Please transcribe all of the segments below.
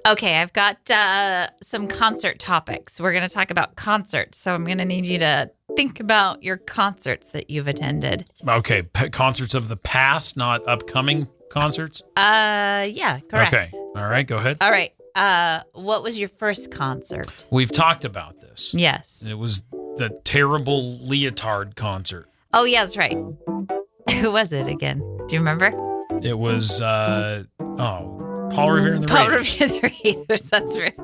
Okay, I've got some concert topics. We're going to talk about concerts, so I'm going to need you to think about your concerts that you've attended. Okay, concerts of the past, not upcoming concerts? Yeah, correct. Okay, all right, go ahead. All right, what was your first concert? We've talked about this. Yes. It was the terrible leotard concert. Oh, yeah, that's right. Who was it again? Do you remember? It was, Paul Revere and the Paul Raiders. Revere and the Raiders, that's right.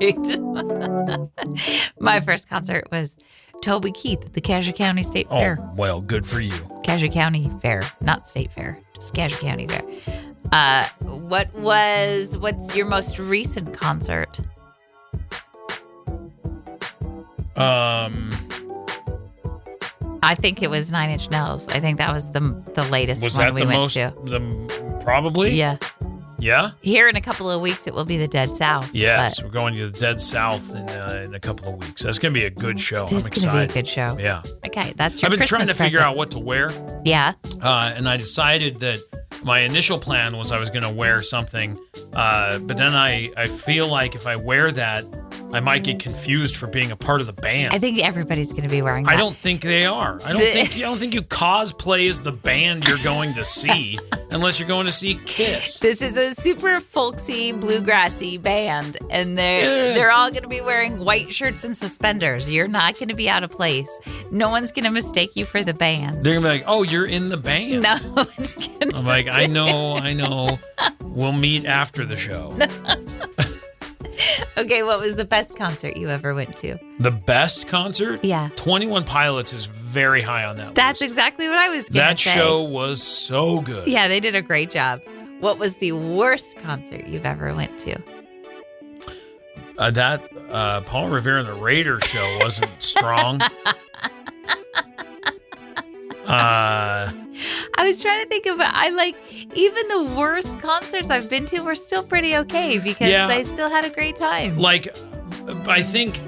My first concert was Toby Keith at the Cassia County State Fair. Oh, well, good for you. Cassia County Fair, not State Fair, just Cassia County Fair. What's your most recent concert? I think it was 9 Inch Nails. I think that was the latest Was one that we the went most? to. Probably? Yeah. Yeah? Here in a couple of weeks, it will be the Dead South. Yes, we're going to the Dead South in a couple of weeks. That's going to be a good show. I'm This is excited. going to be a good show. Yeah. Okay, that's your I've been Christmas trying to figure present. out what to wear, Yeah. and I decided that my initial plan was I was going to wear something, but then I feel like if I wear that, I might get confused for being a part of the band. I think everybody's going to be wearing that. I don't think they are. I don't think you cosplay as the band you're going to see unless you're going to see Kiss. This is a super folksy, bluegrassy band, and they're all going to be wearing white shirts and suspenders. You're not going to be out of place. No one's going to mistake you for the band. They're going to be like, "Oh, you're in the band." No one's going to. I'm like, I know. We'll meet after the show. Okay, what was the best concert you ever went to? The best concert? Yeah. 21 Pilots is very high on that That's list. exactly what I was going to say. That show was so good. Yeah, they did a great job. What was the worst concert you've ever went to? That Paul Revere and the Raiders show wasn't strong. I was trying to think of even the worst concerts I've been to were still pretty okay because I still had a great time. Like, I think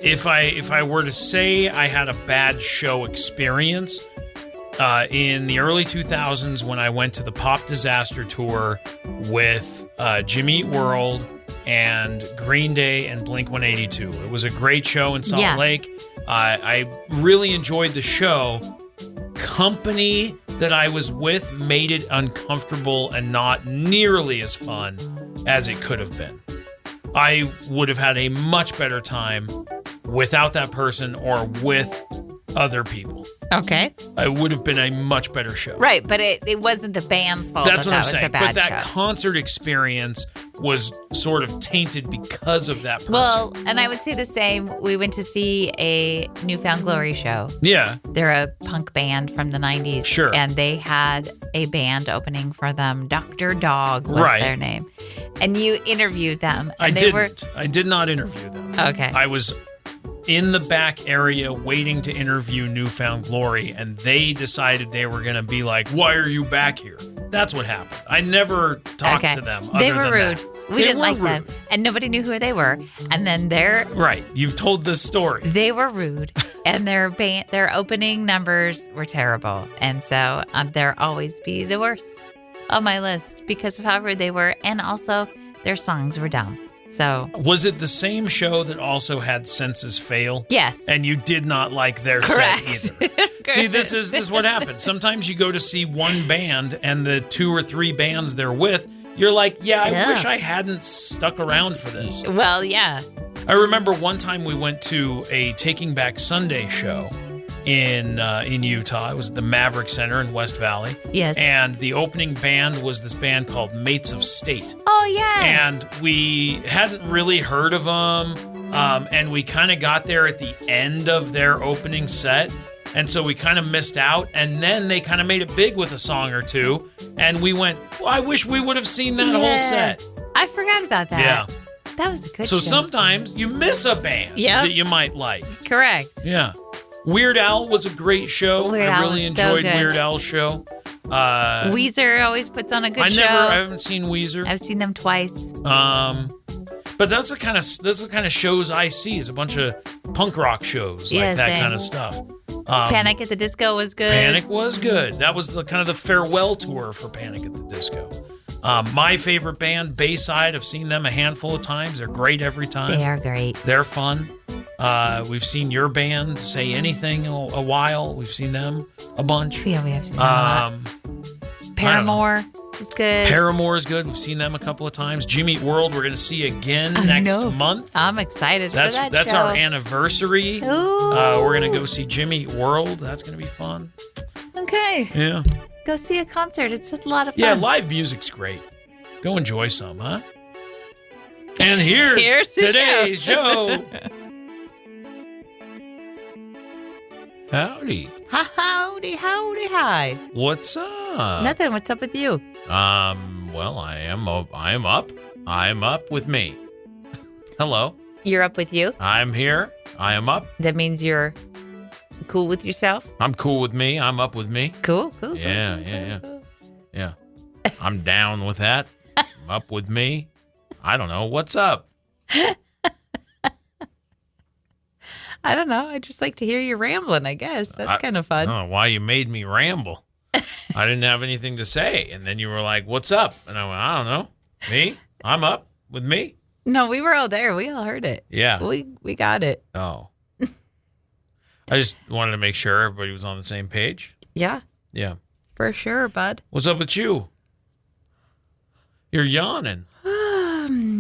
if I were to say I had a bad show experience in the early 2000s when I went to the Pop Disaster Tour with Jimmy Eat World and Green Day and Blink-182. It was a great show in Salt Lake. I really enjoyed the show. Company that I was with made it uncomfortable and not nearly as fun as it could have been. I would have had a much better time without that person or with other people. Okay. It would have been a much better show. Right, but it wasn't the band's fault. That's what I'm was saying. a bad But that show. concert experience was sort of tainted because of that person. Well, and I would say the same. We went to see a Newfound Glory show. Yeah. They're a punk band from the 90s. Sure. And they had a band opening for them. Dr. Dog was their name. And you interviewed them. And I did not interview them. Okay. I was in the back area waiting to interview Newfound Glory, and they decided they were going to be like, "Why are you back here?" That's what happened. I never talked to them. They other were than rude. That. We didn't like them. And nobody knew who they were. And then Right. You've told this story. They were rude. And their opening numbers were terrible. And so they'll always be the worst on my list because of how rude they were. And also their songs were dumb. So was it the same show that also had Senses Fail? Yes. And you did not like their set either. See, this is what happens. Sometimes you go to see one band and the 2 or 3 bands they're with, you're like, I wish I hadn't stuck around for this. Well, yeah. I remember one time we went to a Taking Back Sunday show in Utah. It was at the Maverick Center in West Valley. Yes. And the opening band was this band called Mates of State. Oh, yeah. And we hadn't really heard of them. And we kind of got there at the end of their opening set. And so we kind of missed out. And then they kind of made it big with a song or two. And we went, well, I wish we would have seen that whole set. I forgot about that. Yeah. That was a good So show. sometimes you miss a band that you might like. Correct. Yeah. Weird Al was a great show. Weird I Al really was so enjoyed good. Weird Al's show. Weezer always puts on a good show. I haven't seen Weezer. I've seen them twice. But that's the kind of shows I see is a bunch of punk rock shows, like that kind of stuff. Panic at the Disco was good. Panic was good. That was the kind of the farewell tour for Panic at the Disco. My favorite band, Bayside. I've seen them a handful of times. They're great every time. They are great. They're fun. We've seen your band, Say Anything, a while. We've seen them a bunch. Yeah, we have seen them a lot. Paramore is good. Paramore is good. We've seen them a couple of times. Jimmy Eat World, we're going to see again next month. I'm excited for that That's show. our anniversary. We're going to go see Jimmy Eat World. That's going to be fun. Okay. Yeah. Go see a concert. It's a lot of fun. Yeah, live music's great. Go enjoy some, huh? And here's today's show. Howdy. Howdy, hi. What's up? Nothing. What's up with you? Well, I am up. I am up with me. Hello. You're up with you? I'm here. I am up. That means you're cool with yourself? I'm cool with me. I'm up with me. Cool. Yeah. I'm down with that. I'm up with me. I don't know. What's up? I don't know. I just like to hear you rambling, I guess. That's kind of fun. I don't know why you made me ramble. I didn't have anything to say. And then you were like, what's up? And I went, I don't know. Me? I'm up with me. No, we were all there. We all heard it. Yeah. We got it. Oh. I just wanted to make sure everybody was on the same page. Yeah. Yeah. For sure, bud. What's up with you? You're yawning.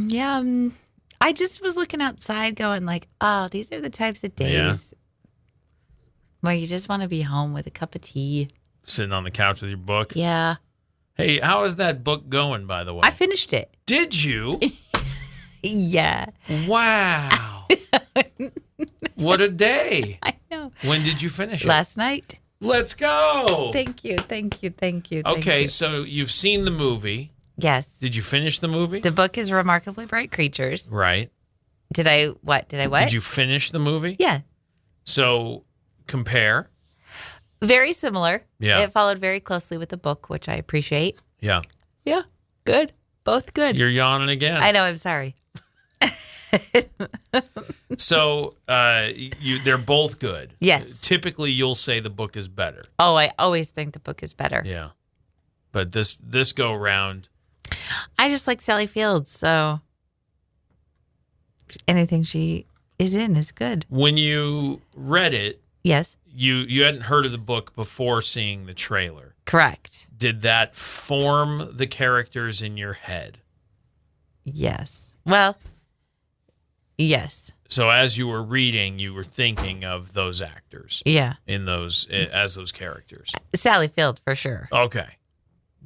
Yeah. I just was looking outside going like, oh, these are the types of days where you just want to be home with a cup of tea. Sitting on the couch with your book. Yeah. Hey, how is that book going, by the way? I finished it. Did you? Yeah. Wow. What a day. I know. When did you finish it? Last night. Let's go. Thank you. Okay, so you've seen the movie. Yes. Did you finish the movie? The book is Remarkably Bright Creatures. Right. Did I what? Did you finish the movie? Yeah. So compare. Very similar. Yeah. It followed very closely with the book, which I appreciate. Yeah. Yeah. Good. Both good. You're yawning again. I know. I'm sorry. So they're both good. Yes. Typically, you'll say the book is better. Oh, I always think the book is better. Yeah. But this go round. I just like Sally Fields, so anything she is in is good. When you read it, Yes. you hadn't heard of the book before seeing the trailer. Correct. Did that form the characters in your head? Yes. Well, yes. So as you were reading, you were thinking of those actors Yeah. in those as those characters. Sally Field for sure. Okay.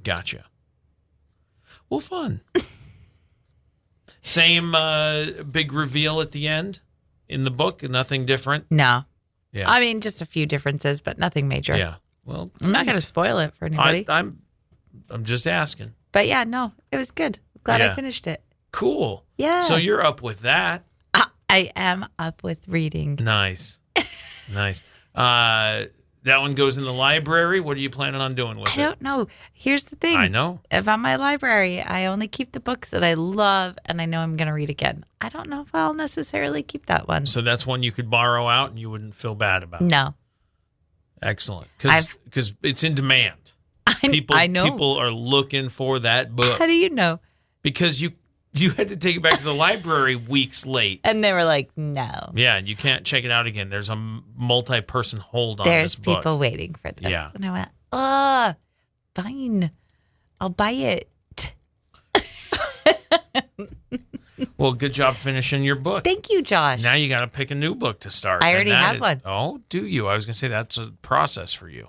Gotcha. Well, fun. Same big reveal at the end in the book, nothing different. No. Yeah. I mean, just a few differences, but nothing major. Yeah. Well, I'm not going to spoil it for anybody. I'm just asking. But yeah, no, it was good. Glad I finished it. Cool. Yeah. So you're up with that. I am up with reading. Nice. Nice. That one goes in the library. What are you planning on doing with it? I don't know. Here's the thing. I know. About my library, I only keep the books that I love and I know I'm going to read again. I don't know if I'll necessarily keep that one. So that's one you could borrow out and you wouldn't feel bad about. No. Excellent. Because it's in demand. I know. People are looking for that book. How do you know? Because you had to take it back to the library weeks late. And they were like, no. Yeah, and you can't check it out again. There's a multi-person hold on There's this book. people waiting for this. Yeah. And I went, oh, fine. I'll buy it. Well, good job finishing your book. Thank you, Josh. Now you got to pick a new book to start. I already have one. Oh, do you? I was going to say that's a process for you.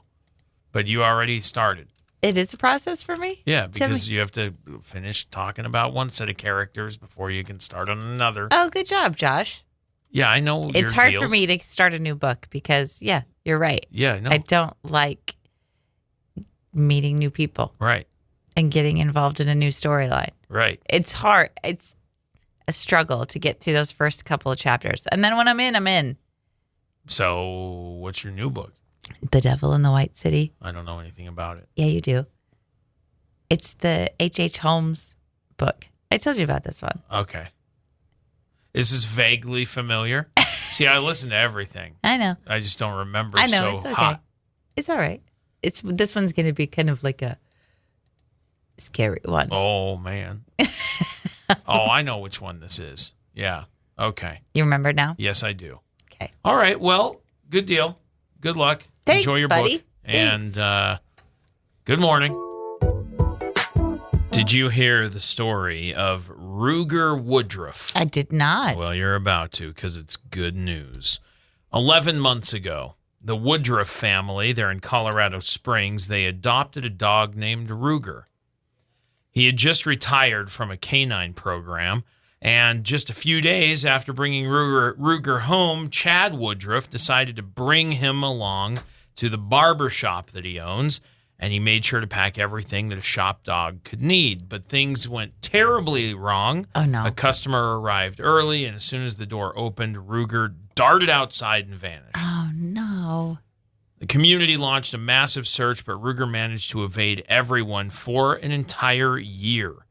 But you already started. It is a process for me? Yeah, because you have to finish talking about one set of characters before you can start on another. Oh, good job, Josh. Yeah, I know. It's hard for me to start a new book because, yeah, you're right. Yeah, I know. I don't like meeting new people. Right. And getting involved in a new storyline. Right. It's hard. It's a struggle to get through those first couple of chapters. And then when I'm in. So what's your new book? The Devil in the White City. I don't know anything about it. Yeah, you do. It's the H.H. Holmes book. I told you about this one. Okay. Is this vaguely familiar? See, I listen to everything. I know. I just don't remember. I know, so it's okay. hot. It's all right. This one's going to be kind of like scary one. Oh, man. Oh, I know which one this is. Yeah. Okay. You remember now? Yes, I do. Okay. All right. Well, good deal. Good luck. Thanks, Enjoy your buddy. book. And good morning. Did you hear the story of Ruger Woodruff? I did not. Well, you're about to, because it's good news. 11 months ago, the Woodruff family, they're in Colorado Springs, they adopted a dog named Ruger. He had just retired from a canine program, and just a few days after bringing Ruger home, Chad Woodruff decided to bring him along to the barber shop that he owns, and he made sure to pack everything that a shop dog could need. But things went terribly wrong. Oh, no. A customer arrived early, and as soon as the door opened, Ruger darted outside and vanished. Oh, no. The community launched a massive search, but Ruger managed to evade everyone for an entire year.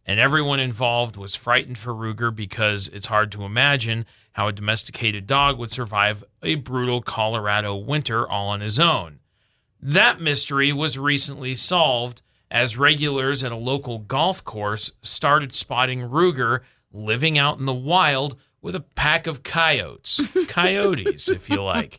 And everyone involved was frightened for Ruger because it's hard to imagine how a domesticated dog would survive a brutal Colorado winter all on his own. That mystery was recently solved as regulars at a local golf course started spotting Ruger living out in the wild with a pack of coyotes. Coyotes, if you like.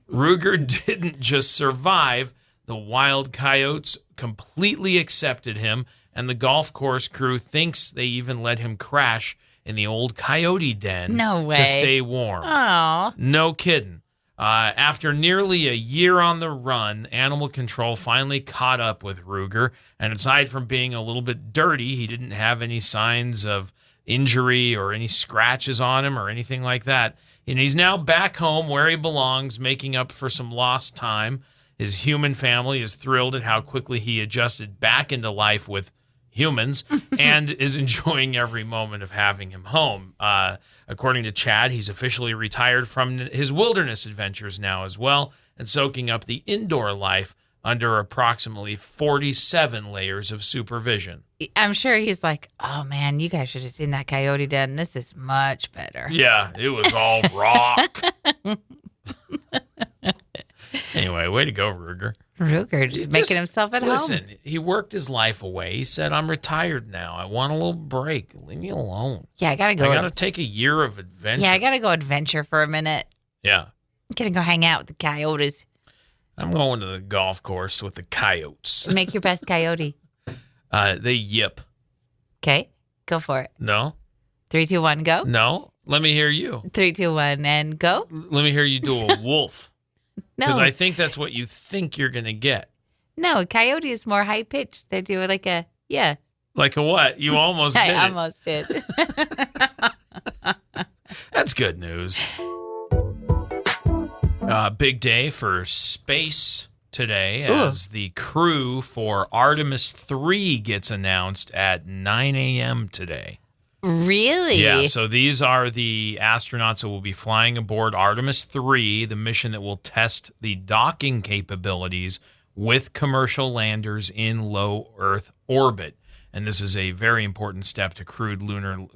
Ruger didn't just survive. The wild coyotes completely accepted him, and the golf course crew thinks they even let him crash in the old coyote den No way. to stay warm. Oh. No kidding. After nearly a year on the run, animal control finally caught up with Ruger, and aside from being a little bit dirty, he didn't have any signs of injury or any scratches on him or anything like that. And he's now back home where he belongs, making up for some lost time. His human family is thrilled at how quickly he adjusted back into life with humans and is enjoying every moment of having him home. According to Chad, he's officially retired from his wilderness adventures now as well and soaking up the indoor life under approximately 47 layers of supervision. I'm sure he's like, oh, man, you guys should have seen that coyote den. This is much better. Yeah, it was all rock. Anyway, way to go, Ruger. Ruger just making himself at home. Listen, he worked his life away. He said, I'm retired now. I want a little break. Leave me alone. Yeah, I got to go. I got to take a year of adventure. Yeah, I got to go adventure for a minute. Yeah. I'm going to go hang out with the coyotes. I'm going to the golf course with the coyotes. Make your best coyote. They yip. Okay, go for it. No? 3, 2, 1, go. No? Let me hear you. 3, 2, 1, and go. Let me hear you do a wolf. No. Because I think that's what you think you're going to get. No, a coyote is more high pitched. They do like a, yeah. Like a what? You almost did I almost did. That's good news. Big day for space today as the crew for Artemis III gets announced at 9 a.m. today. Really? Yeah, so these are the astronauts that will be flying aboard Artemis III, the mission that will test the docking capabilities with commercial landers in low Earth orbit. And this is a very important step to crewed lunar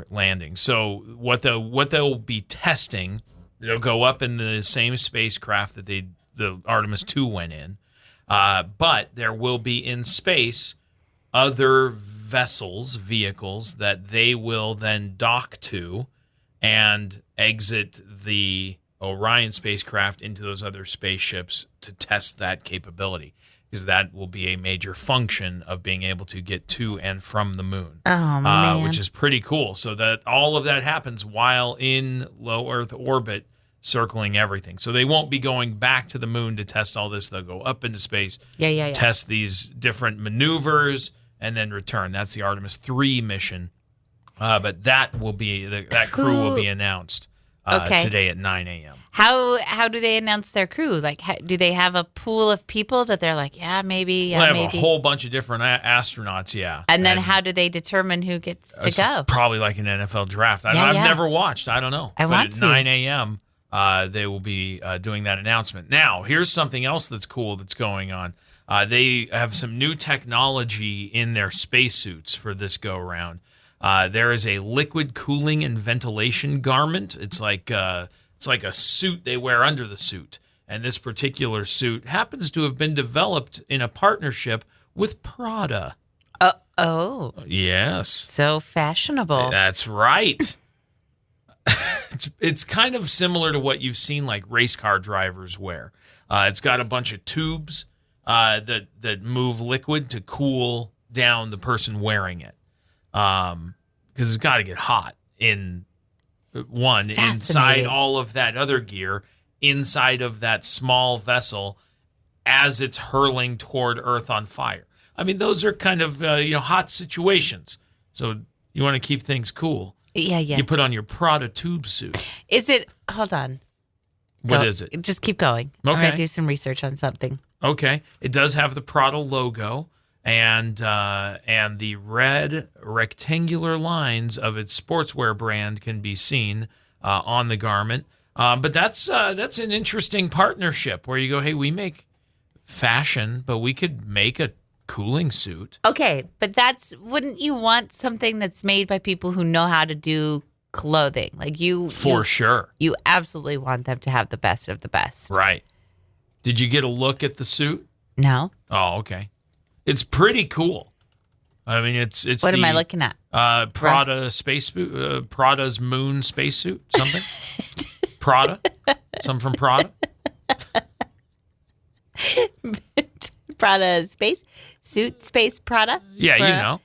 landing. So what they'll be testing, they'll go up in the same spacecraft that the Artemis II went in. But there will be in space other vehicles that they will then dock to and exit the Orion spacecraft into those other spaceships to test that capability, because that will be a major function of being able to get to and from the moon. Oh, man. Which is pretty cool. So that all of that happens while in low Earth orbit, circling everything. So they won't be going back to the moon to test all this. They'll go up into space, test these different maneuvers, and then return. That's the Artemis III mission. But that will be that crew will be announced today at 9 a.m. How do they announce their crew? Like, do they have a pool of people that they're like, maybe? They have a whole bunch of different astronauts, yeah. And then how do they determine who gets to go? Probably like an NFL draft. I've never watched. I don't know. But at 9 a.m., they will be doing that announcement. Now, here's something else that's cool that's going on. They have some new technology in their spacesuits for this go-around. There is a liquid cooling and ventilation garment. It's like a suit they wear under the suit. And this particular suit happens to have been developed in a partnership with Prada. Oh. Yes. So fashionable. That's right. It's kind of similar to what you've seen like race car drivers wear. It's got a bunch of tubes that move liquid to cool down the person wearing it. Because it's got to get hot inside all of that other gear, inside of that small vessel as it's hurling toward Earth on fire. I mean, those are kind of hot situations. So you want to keep things cool. Yeah. You put on your Prada tube suit. Is it? Hold on. What is it? Just keep going. Okay. I'm going to do some research on something. Okay. It does have the Prada logo and the red rectangular lines of its sportswear brand can be seen on the garment. But that's an interesting partnership where you go, hey, we make fashion, but we could make a cooling suit. Okay, but wouldn't you want something that's made by people who know how to do clothing? Like sure. You absolutely want them to have the best of the best. Right. Did you get a look at the suit? No. Oh, okay. It's pretty cool. I mean, it's What am I looking at? Prada Prada's moon spacesuit, something? Prada? Something from Prada? Prada space Prada? Yeah,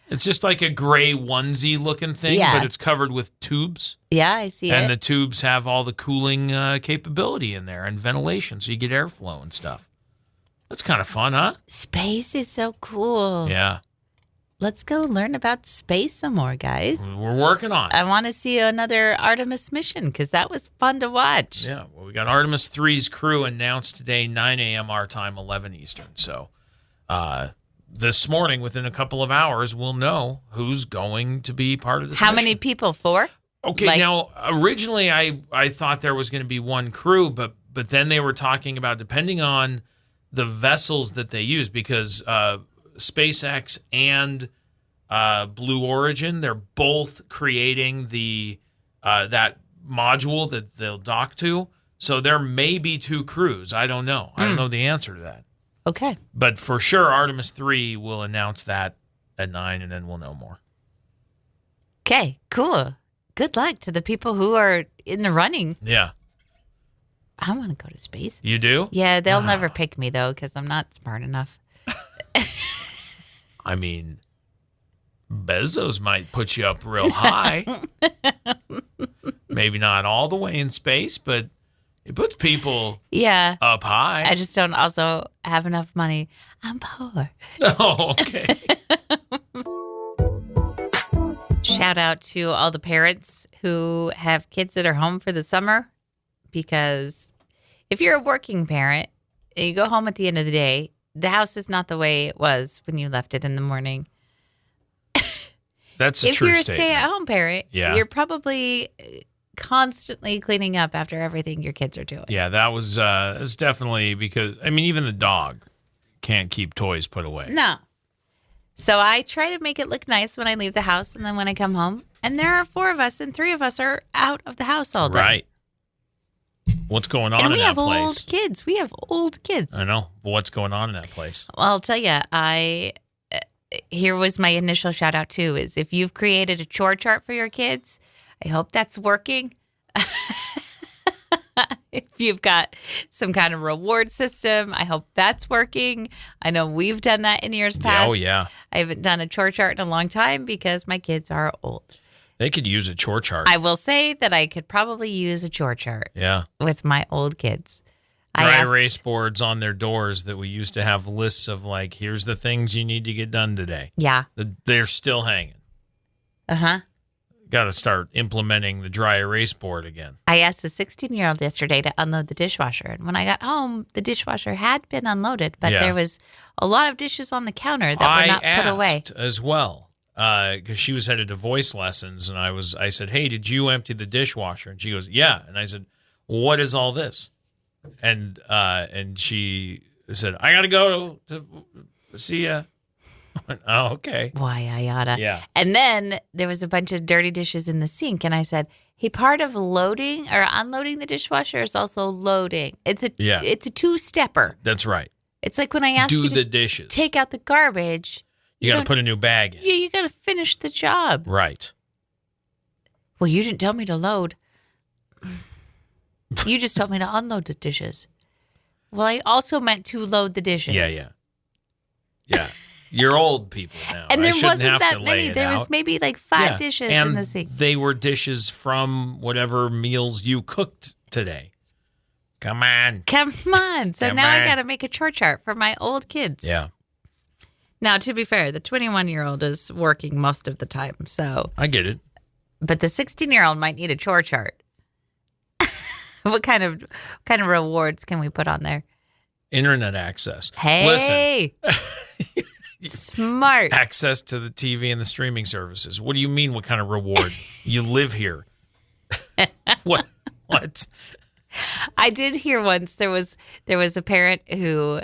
It's just like a gray onesie looking thing, but it's covered with tubes. Yeah, I see and the tubes have all the cooling capability in there and ventilation, so you get airflow and stuff. That's kind of fun, huh? Space is so cool. Yeah. Let's go learn about space some more, guys. We're working on it. I want to see another Artemis mission because that was fun to watch. Yeah, well, we got Artemis III's crew announced today, 9 a.m. our time, 11 Eastern. So this morning, within a couple of hours, we'll know who's going to be part of this mission. Many people? 4? Okay, now, originally I thought there was going to be one crew, but then they were talking about, depending on the vessels that they use, because SpaceX and Blue Origin, they're both creating the that module that they'll dock to. So there may be 2 crews. I don't know. I don't know the answer to that. Okay. But for sure, Artemis III will announce that at 9, and then we'll know more. Okay, cool. Good luck to the people who are in the running. Yeah. I want to go to space. You do? Yeah, they'll never pick me, though, because I'm not smart enough. I mean, Bezos might put you up real high. Maybe not all the way in space, but it puts people up high. I just don't also have enough money. I'm poor. Oh, okay. Shout out to all the parents who have kids that are home for the summer, because if you're a working parent and you go home at the end of the day, the house is not the way it was when you left it in the morning. That's a true statement. If you're a stay-at-home parent, you're probably constantly cleaning up after everything your kids are doing. Yeah, that's definitely because, I mean, even the dog can't keep toys put away. No. So I try to make it look nice when I leave the house, and then when I come home, and there are 4 of us, and 3 of us are out of the house all day. Right. What's going on in that place? And we have old kids. We have old kids. I know. What's going on in that place? Well, I'll tell you, here was my initial shout out too, is if you've created a chore chart for your kids, I hope that's working. If you've got some kind of reward system, I hope that's working. I know we've done that in years past. Oh, yeah. I haven't done a chore chart in a long time because my kids are old. They could use a chore chart. I will say that I could probably use a chore chart. Yeah. With my old kids. Dry erase boards on their doors that we used to have lists of, like, here's the things you need to get done today. Yeah. They're still hanging. Uh-huh. Got to start implementing the dry erase board again. I asked a 16-year-old yesterday to unload the dishwasher. And when I got home, the dishwasher had been unloaded, but there was a lot of dishes on the counter that were not put away. I asked as well, because she was headed to voice lessons, and I said, hey, did you empty the dishwasher? And she goes, yeah. And I said, what is all this? And she said, I got to go to see ya. Oh, okay. Why I oughta. Yeah. And then there was a bunch of dirty dishes in the sink, and I said, Hey, part of loading or unloading the dishwasher is also loading. It's a two-stepper. That's right. It's like when I ask you the to dishes. take out the garbage. You got to put a new bag in. Yeah, you got to finish the job. Right. Well, you didn't tell me to load. You just told me to unload the dishes. Well, I also meant to load the dishes. Yeah. You're old people now. And there wasn't have that to many. There was maybe like 5 dishes in the sink. They were dishes from whatever meals you cooked today. Come on. So now I got to make a chore chart for my old kids. Yeah. Now, to be fair, the 21-year-old is working most of the time. So I get it. But the 16-year-old might need a chore chart. What kind of rewards can we put on there? Internet access. Hey. Listen. Smart. Access to the TV and the streaming services. What do you mean what kind of reward? You live here. What? I did hear once there was a parent who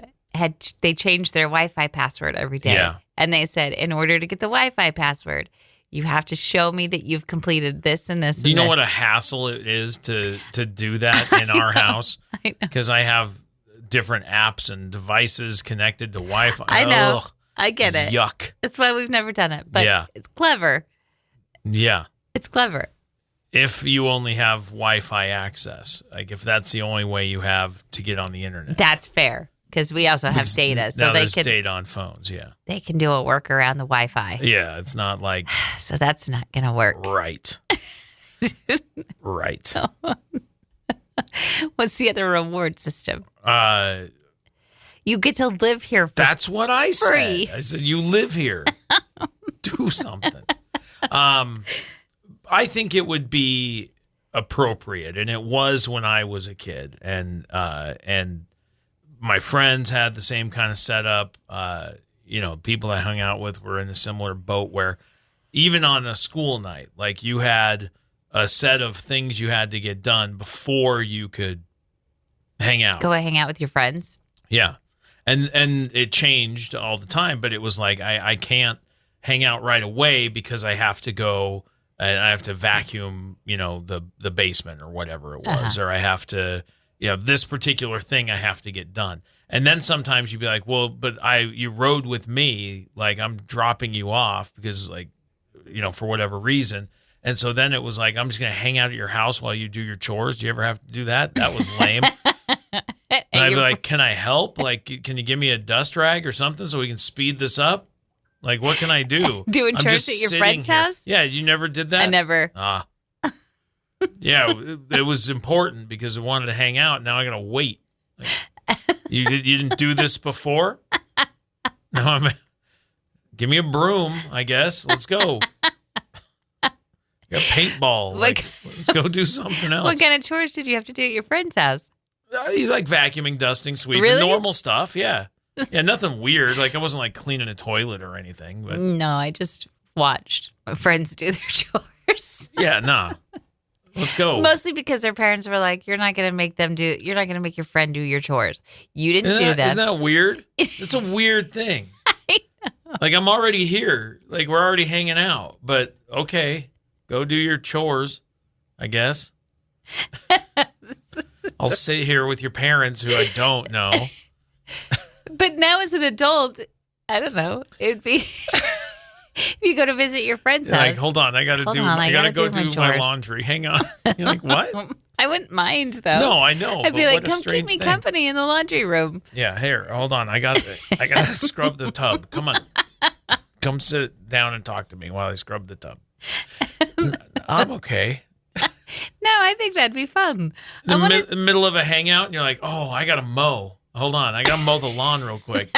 they changed their Wi-Fi password every day. Yeah. And they said, in order to get the Wi-Fi password, you have to show me that you've completed this and this. Do you know what a hassle it is to do that in our house? I know. Because I have different apps and devices connected to Wi-Fi. I know. Ugh. I get it. Yuck. That's why we've never done it. But It's clever. Yeah. It's clever. If you only have Wi-Fi access, like if that's the only way you have to get on the internet. That's fair. Because we also have data. So now there's data on phones, yeah. They can do a workaround the Wi-Fi. Yeah, it's not like... So that's not going to work. Right. Right. What's the other reward system? You get to live here for That's what I free. said. I said, you live here. Do something. I think it would be appropriate, and it was when I was a kid, and my friends had the same kind of setup. People I hung out with were in a similar boat where even on a school night, like you had a set of things you had to get done before you could hang out. Go hang out with your friends. Yeah. And it changed all the time, but it was like I can't hang out right away because I have to go and I have to vacuum, the basement or whatever it was, or I have to, this particular thing I have to get done. And then sometimes you'd be like, well, but you rode with me, like I'm dropping you off because for whatever reason. And so then it was like, I'm just going to hang out at your house while you do your chores. Do you ever have to do that? That was lame. And I'd be like, can I help? Like, can you give me a dust rag or something so we can speed this up? Like, what can I do? Doing chores at your friend's house? Yeah, you never did that? I never. Yeah, it was important because I wanted to hang out. Now I got to wait. Like, you didn't do this before? No, give me a broom, I guess. Let's go. Got paintball. Let's go do something else. What kind of chores did you have to do at your friend's house? You like vacuuming, dusting, sweeping, really? Normal stuff. Yeah, nothing weird. Like I wasn't like cleaning a toilet or anything. But no, I just watched my friends do their chores. Yeah, nah. Let's go. Mostly because their parents were like, "You're not going to make your friend do your chores. You didn't do that." Isn't that weird? It's a weird thing. I know. Like I'm already here. Like we're already hanging out. But okay, go do your chores, I guess. I'll sit here with your parents who I don't know. But now as an adult, I don't know. It'd be if you go to visit your friend's house. Like, hold on, I gotta go do my laundry. Hang on. You're like, what? I wouldn't mind though. No, I know. I'd be like, come keep me company in the laundry room. Yeah, here, hold on. I gotta scrub the tub. Come on. Come sit down and talk to me while I scrub the tub. I'm okay. No, I think that'd be fun. In the middle of a hangout, and you're like, oh, I got to mow. Hold on. I got to mow the lawn real quick.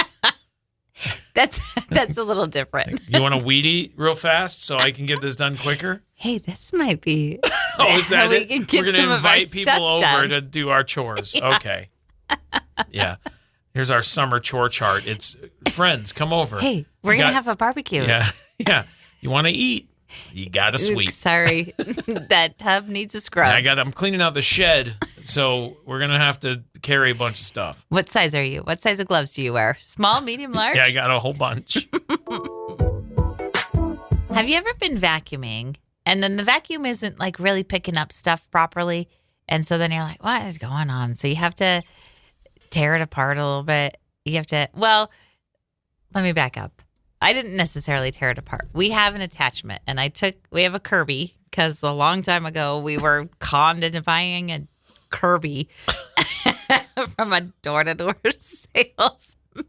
That's a little different. You want to weed eat real fast so I can get this done quicker? Hey, this might be is that it? We're going to invite people over done. to do our chores. Yeah. Okay. Yeah. Here's our summer chore chart. It's friends, come over. Hey, we're going to have a barbecue. Yeah. Yeah. You want to eat? You got to sweep. Sorry. That tub needs a scrub. I'm cleaning out the shed, so we're going to have to carry a bunch of stuff. What size are you? What size of gloves do you wear? Small, medium, large? Yeah, I got a whole bunch. Have you ever been vacuuming And then the vacuum isn't like really picking up stuff properly. And so then you're like, what is going on? So you have to tear it apart a little bit. You have to, well, let me back up. I didn't necessarily tear it apart. We have an attachment, and we have a Kirby because a long time ago we were conned into buying a Kirby from a door-to-door salesman.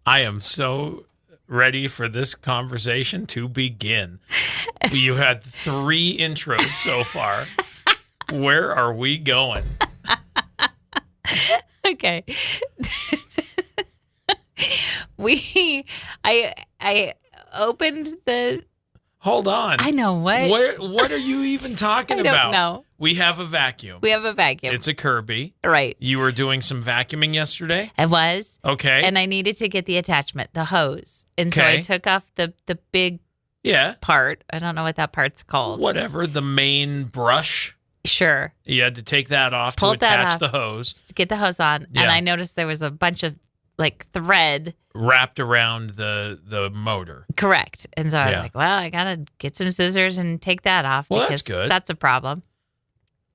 I am so ready for this conversation to begin. You had 3 intros so far. Where are we going? Okay. I opened the. Hold on. I know what. What are you even talking about? I don't know. We have a vacuum. We have a vacuum. It's a Kirby. Right. You were doing some vacuuming yesterday? I was. Okay. And I needed to get the attachment, the hose. And so Okay. I took off the big Yeah. part. I don't know what that part's called. Whatever. The main brush. Sure. You had to take that off Pulled to that attach off. the hose. To get the hose on. Yeah. And I noticed there was a bunch of like thread. Wrapped around the motor. Correct. And so I was Yeah. like, well, I got to get some scissors and take that off. Well, because that's good. That's a problem.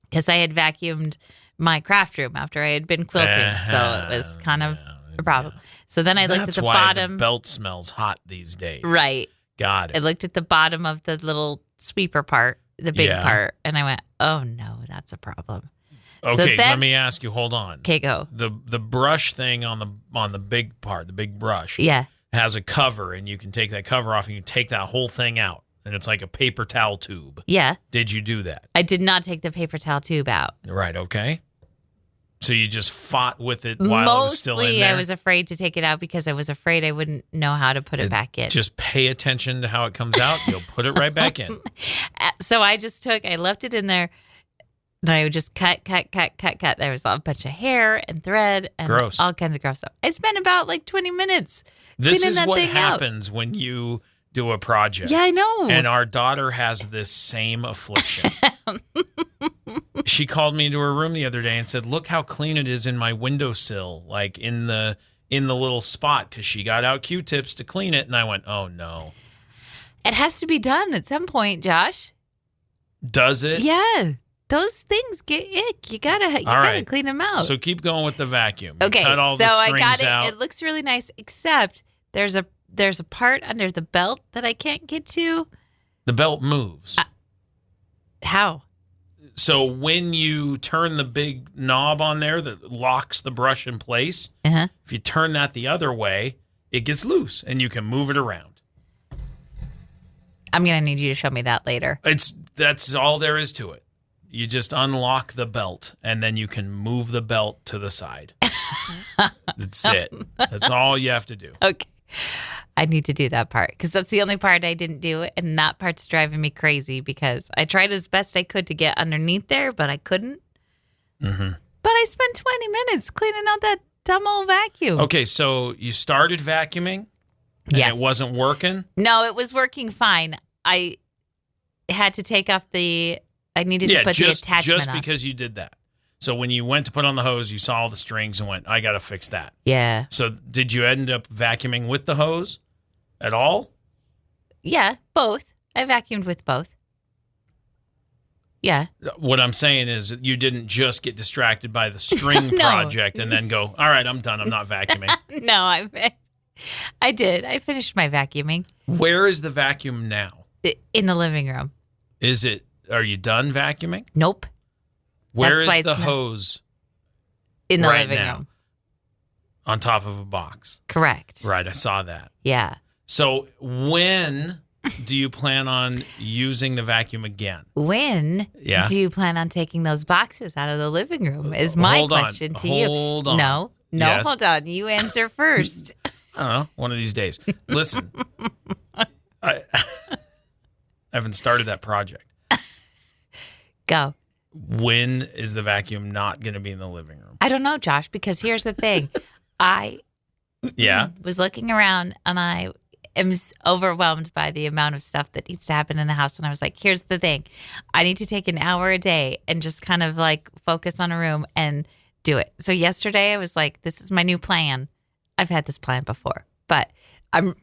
Because I had vacuumed my craft room after I had been quilting. So it was kind of a problem. So then I looked That's at the why bottom. the belt smells hot these days. Right. Got I it. looked at the bottom of the little sweeper part, the big Yeah. part, and I went, oh no, that's a problem. Okay, So then- let me ask you. Hold on. Okay, go. The brush thing on the big part, the big brush, Yeah. has a cover, and you can take that cover off, and you take that whole thing out, and it's like a paper towel tube. Yeah. Did you do that? I did not take the paper towel tube out. Right. Okay. So you just fought with it while it was still in Mostly there. I was afraid to take it out because I was afraid I wouldn't know how to put it back in. Just pay attention to how it comes out. You'll put it right back in. So I left it in there. And I would just cut. There was a bunch of hair and thread and Gross. all kinds of gross stuff. I spent about like 20 minutes This cleaning is that what thing out. happens when you do a project. Yeah, I know. And our daughter has this same affliction. She called me into her room the other day and said, "Look how clean it is in my windowsill, like in the little spot," because she got out Q-tips to clean it, and I went, "Oh no." It has to be done at some point, Josh. Does it? Yeah. Those things get ick. You gotta right. clean them out. So keep going with the vacuum. Okay, Cut all so the I strings got it. out. It looks really nice, except there's a part under the belt that I can't get to. The belt moves. How? So when you turn the big knob on there that locks the brush in place, Uh-huh. if you turn that the other way, it gets loose and you can move it around. I'm gonna need you to show me that later. That's all there is to it. You just unlock the belt and then you can move the belt to the side. That's it. That's all you have to do. Okay. I need to do that part because that's the only part I didn't do. And that part's driving me crazy because I tried as best I could to get underneath there, but I couldn't. Mm-hmm. But I spent 20 minutes cleaning out that dumb old vacuum. Okay, so you started vacuuming and Yes. it wasn't working? No, it was working fine. I had to take off I needed to put the attachment just on. because you did that. So when you went to put on the hose, you saw all the strings and went, I got to fix that. Yeah. So did you end up vacuuming with the hose at all? Yeah, both. I vacuumed with both. Yeah. What I'm saying is you didn't just get distracted by the string No. project and then go, all right, I'm done. I'm not vacuuming. No, I did. I finished my vacuuming Where is the vacuum now? in the living room. Are you done vacuuming? Nope. Where That's why is the it's not- hose In the right living now? room. On top of a box. Correct. Right, I saw that. Yeah. So when do you plan on using the vacuum again? When Yeah. do you plan on taking those boxes out of the living room? Is my Hold on. question to you. Hold on. No, Yes. hold on. You answer first. I don't know, one of these days. Listen, I haven't started that project. Go. When is the vacuum not going to be in the living room? I don't know, Josh, because here's the thing. I Yeah. was looking around and I am overwhelmed by the amount of stuff that needs to happen in the house. And I was like, here's the thing. I need to take an hour a day and just kind of like focus on a room and do it. So yesterday I was like, this is my new plan. I've had this plan before, but I'm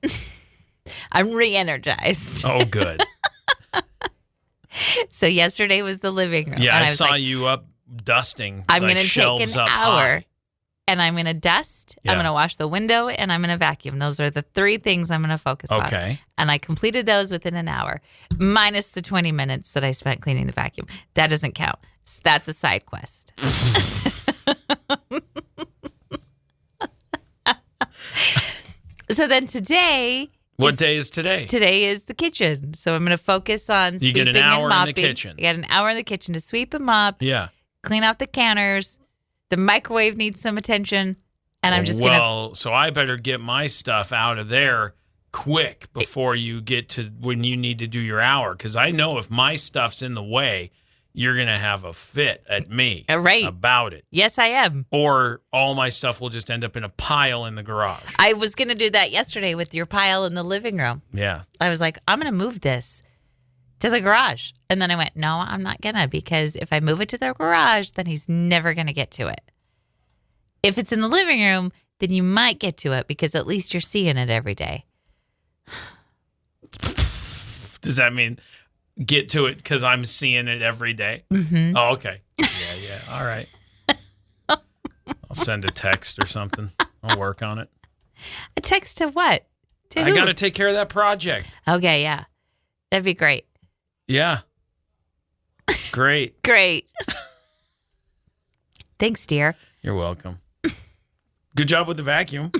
re-energized. Oh, good. So yesterday was the living room. Yeah, and I was saw like, you up dusting. I'm like going to take shelves an up hour. high. And I'm going to dust, Yeah. I'm going to wash the window, and I'm going to vacuum. Those are the 3 things I'm going to focus on. Okay. And I completed those within an hour, minus the 20 minutes that I spent cleaning the vacuum. That doesn't count. That's a side quest. So then today... What day is today? Today is the kitchen. So I'm going to focus on You sweeping get an hour and mopping. in the kitchen. I got an hour in the kitchen to sweep and mop, Yeah. clean out the counters. The microwave needs some attention. And I'm just going to... Well, so I better get my stuff out of there quick before you get to when you need to do your hour. Because I know if my stuff's in the way, you're going to have a fit at me Right. about it. Yes, I am. Or all my stuff will just end up in a pile in the garage. I was going to do that yesterday with your pile in the living room. Yeah. I was like, I'm going to move this to the garage. And then I went, no, I'm not going to, because if I move it to the garage, then he's never going to get to it. If it's in the living room, then you might get to it because at least you're seeing it every day. Does that mean get to it because I'm seeing it every day? Mm-hmm. Oh, okay. Yeah. All right. I'll send a text or something. I'll work on it. A text to what? To I who? got to take care of that project. Okay, yeah. That'd be great. Yeah. Great. Great. Thanks, dear. You're welcome. Good job with the vacuum.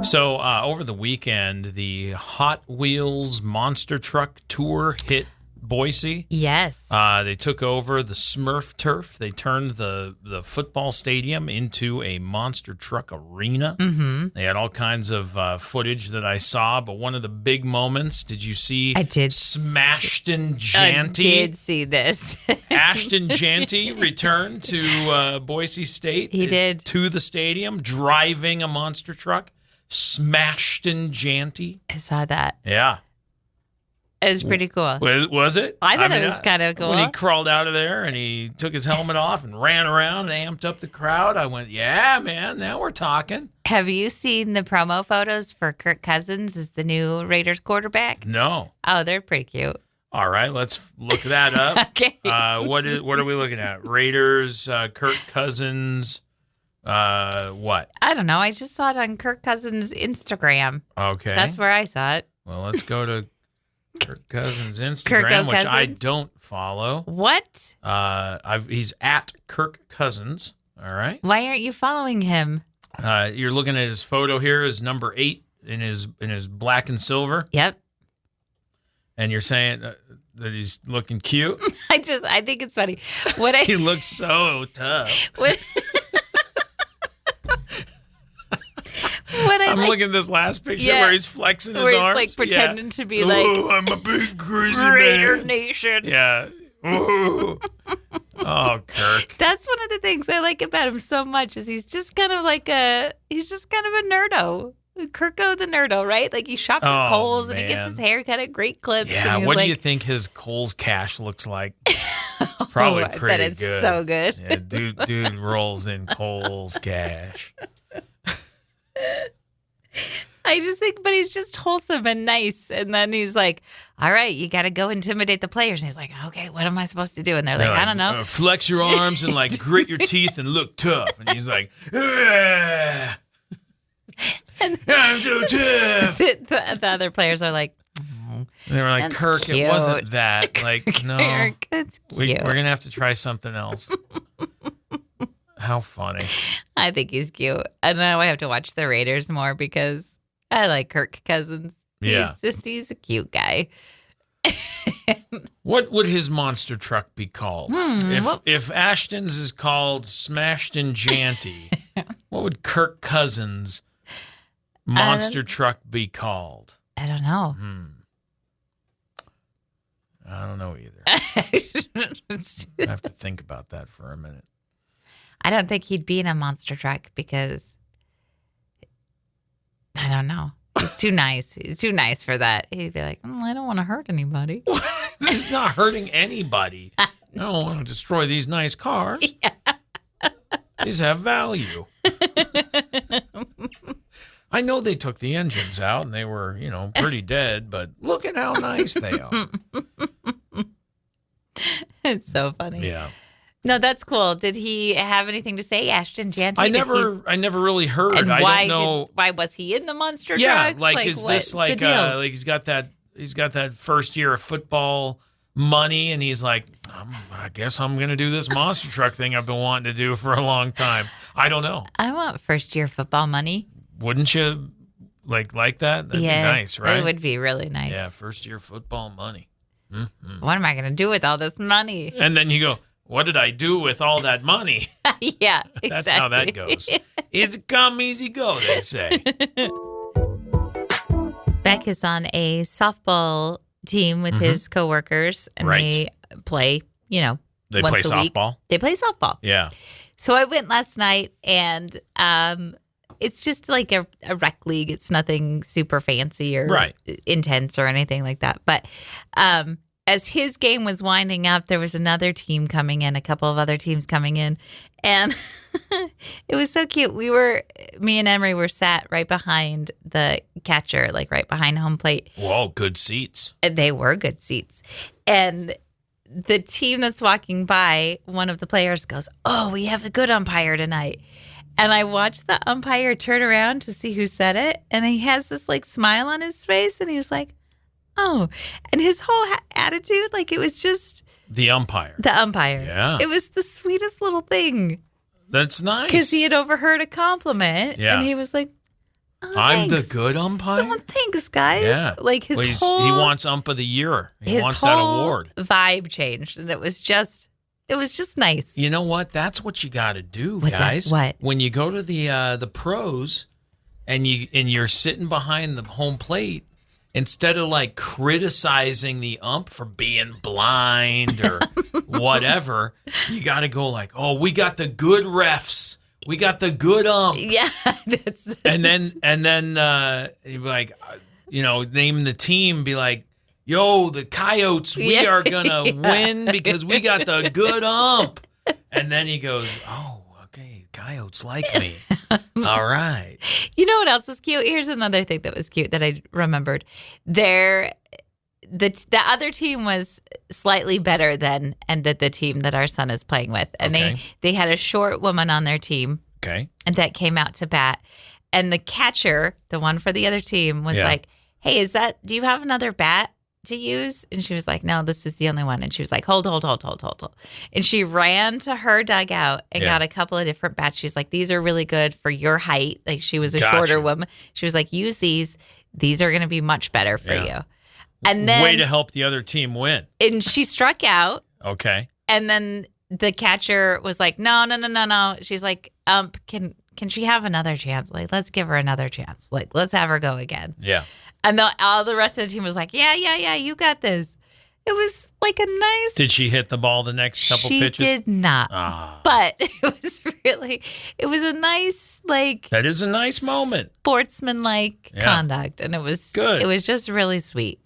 So over the weekend, the Hot Wheels Monster Truck Tour hit Boise. Yes. They took over the Smurf turf. They turned the football stadium into a monster truck arena. Mm-hmm. They had all kinds of footage that I saw, but one of the big moments, did you see? I did. Smashton Jeanty. I did see this. Ashton Jeanty returned to Boise State. He did. To the stadium, driving a monster truck. Smashton Jeanty. I saw that. Yeah. It was pretty cool. Was it? I thought it was kind of cool. When he crawled out of there and he took his helmet off and ran around and amped up the crowd, I went, yeah, man, now we're talking. Have you seen the promo photos for Kirk Cousins as the new Raiders quarterback? No. Oh, they're pretty cute. All right, let's look that up. Okay. What are we looking at? Raiders, Kirk Cousins, what? I don't know. I just saw it on Kirk Cousins' Instagram. Okay. That's where I saw it. Well, let's go to Kirk Cousins' Instagram, which I don't follow. What? He's at Kirk Cousins. All right. Why aren't you following him? You're looking at his photo here is number 8 in his black and silver. Yep. And you're saying that he's looking cute. I think it's funny. He looks so tough. I'm looking at this last picture where he's flexing his arms. Where he's like pretending to be like, I'm a big crazy Raider man. Nation. Yeah. Ooh. Oh, Kirk. That's one of the things I like about him so much is he's just kind of a nerdo. Kirko the nerdo, right? Like he shops at Kohl's and he gets his hair cut at Great Clips. Yeah, and what do you think his Kohl's cash looks like? It's probably pretty I bet it's good. so good. Yeah, dude rolls in Kohl's cash. I just think, but he's just wholesome and nice. And then he's like, all right, you got to go intimidate the players. And he's like, okay, what am I supposed to do? And they're like, I don't know. Flex your arms and like grit your teeth and look tough. And he's like, I'm so tough. The other players are like, they were like, that's Kirk, cute. it wasn't that. Like, no, Kirk, that's cute. we're going to have to try something else. How funny. I think he's cute. And now I have to watch the Raiders more because I like Kirk Cousins. Yeah. He's a cute guy. What would his monster truck be called? If Ashton's is called Smashton Jeanty, what would Kirk Cousins' monster truck be called? I don't know. I don't know either. I have to think about that for a minute. I don't think he'd be in a monster truck because I don't know. He's too nice. He's too nice for that. He'd be like, I don't want to hurt anybody. He's not hurting anybody. I don't want to destroy these nice cars. Yeah. These have value. I know they took the engines out and they were, pretty dead, but look at how nice they are. It's so funny. Yeah. No, that's cool. Did he have anything to say, Ashton Jeanty? I never really heard. And I don't know. why was he in the monster yeah, trucks? is this like he's got that first year of football money, and he's like, I guess I'm gonna do this monster truck thing I've been wanting to do for a long time. I don't know. I want first year football money. Wouldn't you like that? That'd be nice, right? It would be really nice. Yeah, first year football money. Mm-hmm. What am I gonna do with all this money? And then you go, what did I do with all that money? Yeah, exactly. That's how that goes. Easy come, easy go, they say. Beck is on a softball team with his coworkers, and they play, They once play a softball? week. They play softball. Yeah. So I went last night, and it's just like a rec league. It's nothing super fancy or intense or anything like that. But as his game was winding up, there was another team coming in, a couple of other teams coming in, and it was so cute. Me and Emery were sat right behind the catcher, like right behind home plate. Whoa, good seats. They were good seats. And the team that's walking by, one of the players goes, "Oh, we have the good umpire tonight." And I watched the umpire turn around to see who said it, and he has this like smile on his face, and he was like, "Oh," and his whole attitude, like it was just the umpire. The umpire. Yeah. It was the sweetest little thing. That's nice. Because he had overheard a compliment, and he was like, "Oh, I'm thanks. the good umpire." Oh, thanks, guys. Yeah. Like he wants ump of the year. He wants that award. Vibe changed, and it was just nice. You know what? That's what you got to do, guys. That? What? When you go to the pros, and you're sitting behind the home plate, instead of like criticizing the ump for being blind or whatever, you got to go like, "Oh, we got the good refs. We got the good ump." Yeah, and then you'd be like, name the team. Be like, "Yo, the Coyotes, we are gonna win because we got the good ump." And then he goes, "Oh, okay, Coyotes like me. All right." You know what else was cute? Here's another thing that was cute that I remembered. The other team was slightly better than the team that our son is playing with. And they had a short woman on their team. Okay. And that came out to bat. And the catcher, the one for the other team, was like, "Hey, do you have another bat to use?" And she was like, "No, this is the only one." And she was like, hold. And she ran to her dugout and got a couple of different bats. She was like, "These are really good for your height." Like she was a shorter woman. She was like, "Use these. These are going to be much better for you." And then way to help the other team win. And she struck out. Okay. And then the catcher was like, No. She's like, can she have another chance? Like, let's give her another chance. Like, let's have her go again. Yeah. And all the rest of the team was like, yeah, you got this. It was like a nice... Did she hit the ball the next couple pitches? She did not. But it was a nice, like... That is a nice moment. Sportsman-like conduct. And it was good. It was just really sweet.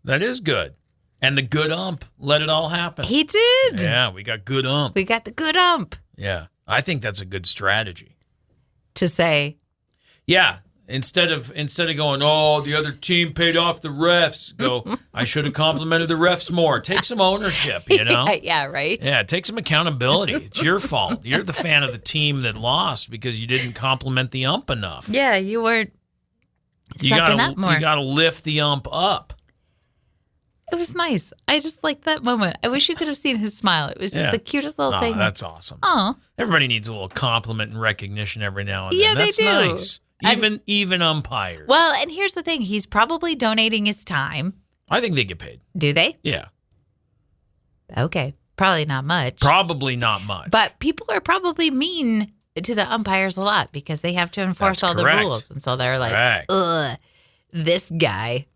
That is good. And the good ump let it all happen. He did. Yeah, we got good ump. We got the good ump. Yeah. I think that's a good strategy. To say... Yeah. Instead of going, "Oh, the other team paid off the refs," go, "I should have complimented the refs more." Take some ownership, Yeah, right? Yeah, take some accountability. It's your fault. You're the fan of the team that lost because you didn't compliment the ump enough. Yeah, you weren't sucking up more. You got to lift the ump up. It was nice. I just liked that moment. I wish you could have seen his smile. It was the cutest little thing. That's awesome. Oh, everybody needs a little compliment and recognition every now and then. Yeah, That's they do. Nice. Even umpires. Well, and here's the thing. He's probably donating his time. I think they get paid. Do they? Yeah. Okay. Probably not much. Probably not much. But people are probably mean to the umpires a lot because they have to enforce all the rules. And so they're like, ugh, this guy.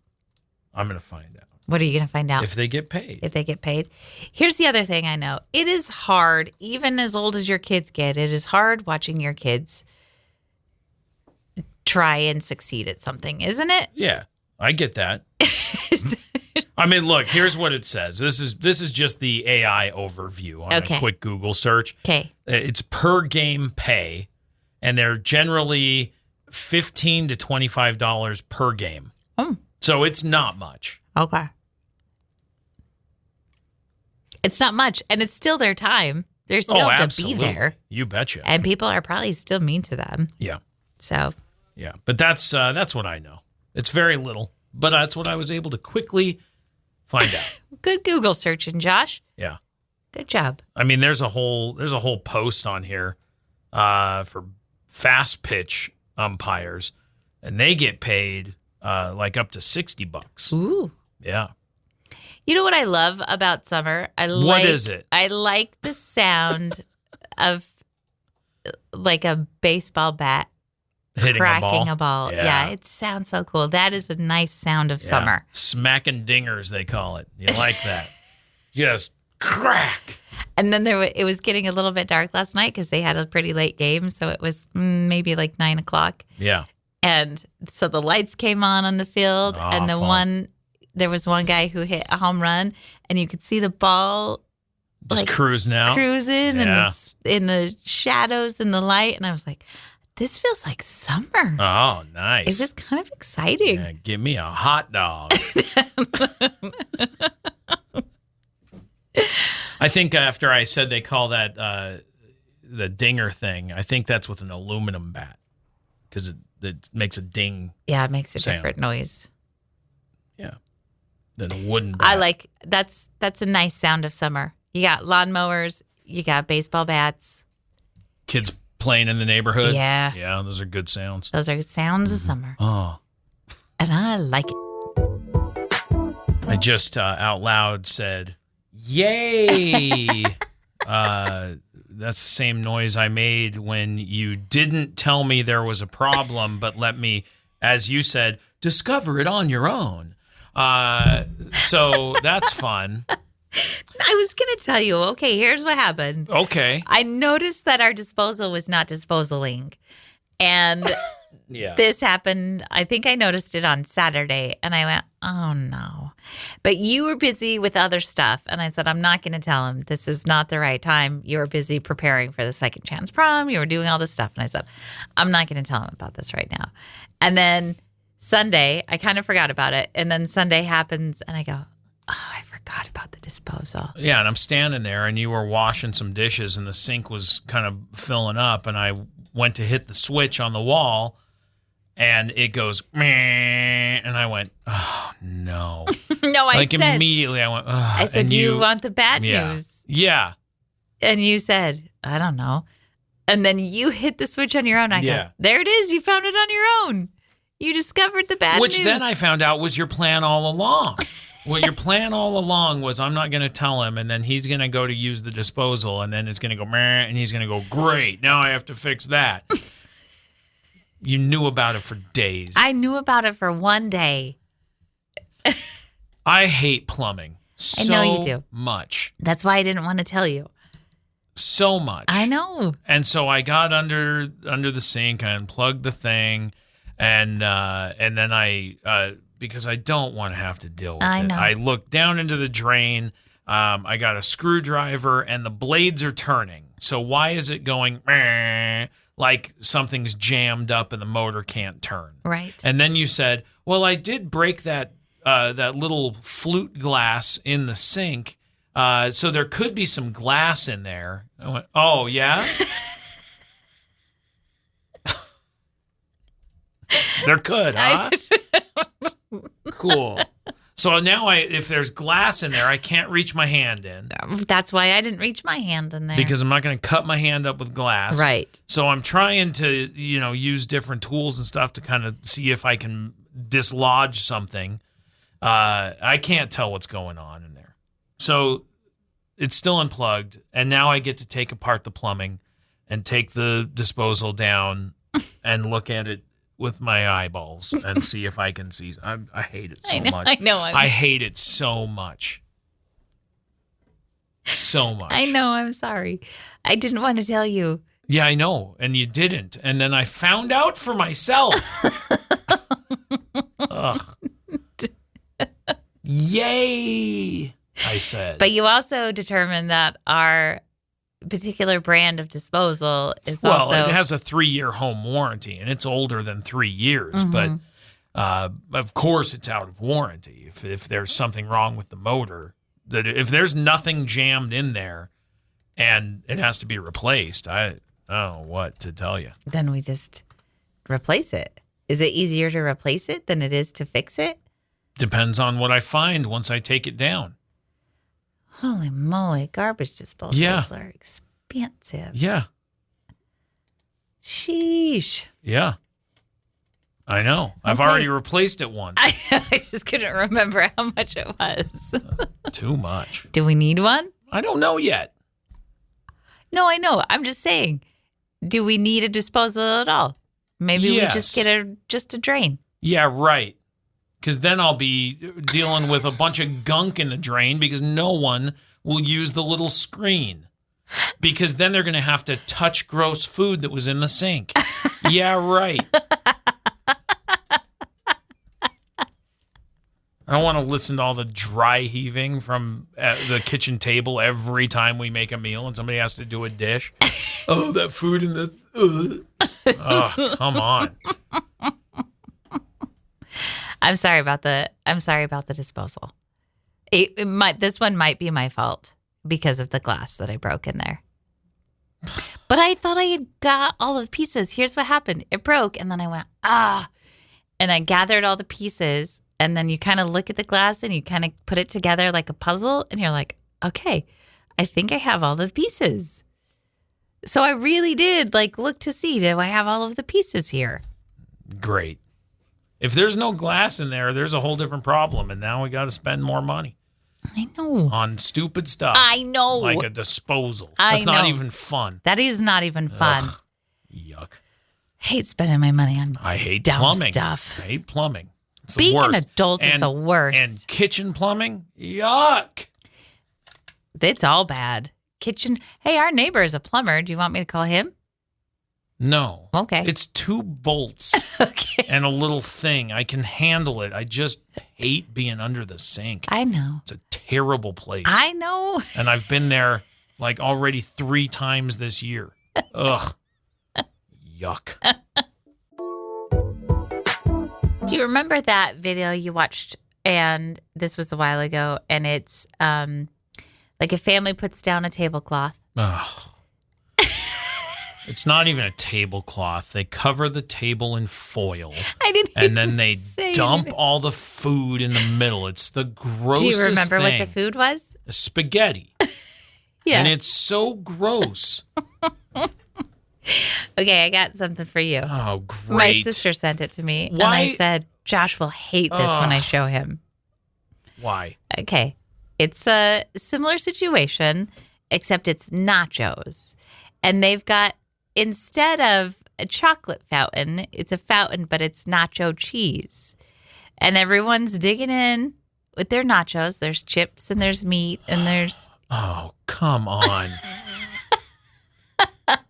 I'm going to find out. What are you going to find out? If they get paid. If they get paid. Here's the other thing I know. It is hard, even as old as your kids get, it is hard watching your kids try and succeed at something, isn't it? Yeah, I get that. I mean, look, here's what it says. This is just the AI overview on a quick Google search. Okay. It's per game pay, and they're generally $15 to $25 per game. Oh. So it's not much. Okay. It's not much, and it's still their time. They're still have to be there. You betcha. And people are probably still mean to them. Yeah. So. Yeah, but that's what I know. It's very little, but that's what I was able to quickly find out. Good Google searching, Josh. Yeah. Good job. I mean, there's a whole post on here for fast pitch umpires, and they get paid like up to $60. Ooh. Yeah. You know what I love about summer? What is it? I like the sound of like a baseball bat cracking a ball. Yeah, it sounds so cool. That is a nice sound of summer. Smacking dingers, they call it. You like that? Just crack. And then it was getting a little bit dark last night because they had a pretty late game, so it was maybe like 9 o'clock. Yeah. And so the lights came on the field, and there was one guy who hit a home run, and you could see the ball just cruising in the shadows and the light, and I was like, this feels like summer. Oh, nice. It's just kind of exciting. Yeah, give me a hot dog. I think after I said they call that the dinger thing, I think that's with an aluminum bat because it makes a ding. Yeah, it makes a sound. different noise. Yeah. Than a wooden bat. I like that's a nice sound of summer. You got lawnmowers, you got baseball bats. Kids playing in the neighborhood. Yeah. Yeah, those are good sounds. Those are sounds of summer. Oh. And I like it. I just out loud said, yay. That's the same noise I made when you didn't tell me there was a problem, but let me, as you said, discover it on your own. So that's fun. I was going to tell you, okay, here's what happened. Okay. I noticed that our disposal was not disposaling. And yeah. This happened, I think I noticed it on Saturday. And I went, oh, no. But you were busy with other stuff. And I said, I'm not going to tell him. This is not the right time. You were busy preparing for the second chance prom. You were doing all this stuff. And I said, I'm not going to tell him about this right now. And then Sunday, I kind of forgot about it. And then Sunday happens and I go, oh, I forgot about the disposal. Yeah, and I'm standing there and you were washing some dishes and the sink was kind of filling up and I went to hit the switch on the wall and it goes, meh, and I went, oh, no. No, I like said. Immediately I went, oh. I said, do you want the bad news? Yeah. And you said, I don't know. And then you hit the switch on your own. I go, there it is. You found it on your own. You discovered the bad news. Which then I found out was your plan all along. Well, your plan all along was I'm not going to tell him, and then he's going to go to use the disposal, and then it's going to go, meh, and he's going to go, great, now I have to fix that. You knew about it for days. I knew about it for one day. I hate plumbing so I know you do. much. That's why I didn't want to tell you. So much. I know. And so I got under the sink, I unplugged the thing, and then I because I don't want to have to deal with it. I looked down into the drain. I got a screwdriver, and the blades are turning. So why is it going meh, like something's jammed up and the motor can't turn? Right. And then you said, well, I did break that little flute glass in the sink, so there could be some glass in there. I went, oh, yeah? There could, huh? Cool. So now if there's glass in there, I can't reach my hand in. That's why I didn't reach my hand in there. Because I'm not going to cut my hand up with glass. Right. So I'm trying to, use different tools and stuff to kind of see if I can dislodge something. I can't tell what's going on in there. So it's still unplugged, and now I get to take apart the plumbing and take the disposal down and look at it with my eyeballs and see if I can see. I hate it so much. I know. I hate it so much. So much. I know. I'm sorry. I didn't want to tell you. Yeah, I know. And you didn't. And then I found out for myself. Ugh. Yay, I said. But you also determined that our particular brand of disposal is well, also... it has a 3-year home warranty, and it's older than 3 years. But of course, it's out of warranty. If there's something wrong with the motor, that if there's nothing jammed in there, and it has to be replaced, I don't know what to tell you. Then we just replace it. Is it easier to replace it than it is to fix it? Depends on what I find once I take it down. Holy moly, garbage disposals are expensive. Yeah. Sheesh. Yeah. I know. I've already replaced it once. I just couldn't remember how much it was. Too much. Do we need one? I don't know yet. No, I know. I'm just saying, do we need a disposal at all? Maybe we just get just a drain. Yeah, right. Because then I'll be dealing with a bunch of gunk in the drain because no one will use the little screen. Because then they're going to have to touch gross food that was in the sink. Yeah, right. I don't want to listen to all the dry heaving from the kitchen table every time we make a meal and somebody has to do a dish. Oh, that food in the... Oh, come on. I'm sorry about the disposal. This one might be my fault because of the glass that I broke in there. But I thought I had got all of the pieces. Here's what happened. It broke, and then I went, and I gathered all the pieces, and then you kind of look at the glass, and you kind of put it together like a puzzle, and you're like, okay, I think I have all the pieces. So I really did, look to see, do I have all of the pieces here? Great. If there's no glass in there, there's a whole different problem, and now we got to spend more money. I know. On stupid stuff. I know. Like a disposal. That's not even fun. That is not even fun. Ugh, yuck. Hate spending my money on I hate dumb plumbing. stuff. I hate plumbing. It's Being the worst. an adult is the worst. And kitchen plumbing? Yuck. It's all bad. Kitchen. Hey, our neighbor is a plumber. Do you want me to call him? No. Okay. It's 2 bolts and a little thing. I can handle it. I just hate being under the sink. I know. It's a terrible place. I know. And I've been there already 3 times this year. Ugh. Yuck. Do you remember that video you watched? And this was a while ago. And it's like a family puts down a tablecloth. Ugh. It's not even a tablecloth. They cover the table in foil. I didn't And then they dump anything. all the food in the middle. It's the grossest thing. Do you remember what the food was? Spaghetti. Yeah. And it's so gross. Okay, I got something for you. Oh, great. My sister sent it to me. Why? And I said, Josh will hate this when I show him. Why? Okay. It's a similar situation, except it's nachos. And they've got, instead of a chocolate fountain, it's a fountain, but it's nacho cheese. And everyone's digging in with their nachos. There's chips and there's meat and there's... Oh, come on.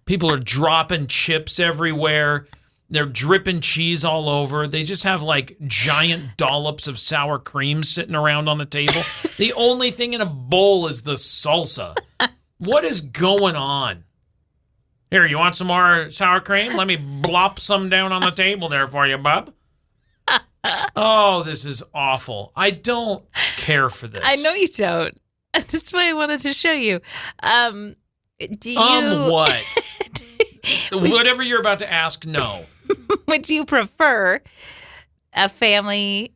People are dropping chips everywhere. They're dripping cheese all over. They just have giant dollops of sour cream sitting around on the table. The only thing in a bowl is the salsa. What is going on? Here, you want some more sour cream? Let me blop some down on the table there for you, bub. Oh, this is awful. I don't care for this. I know you don't. That's why I wanted to show you. Do you... What? Whatever you're about to ask, no. Would you prefer a family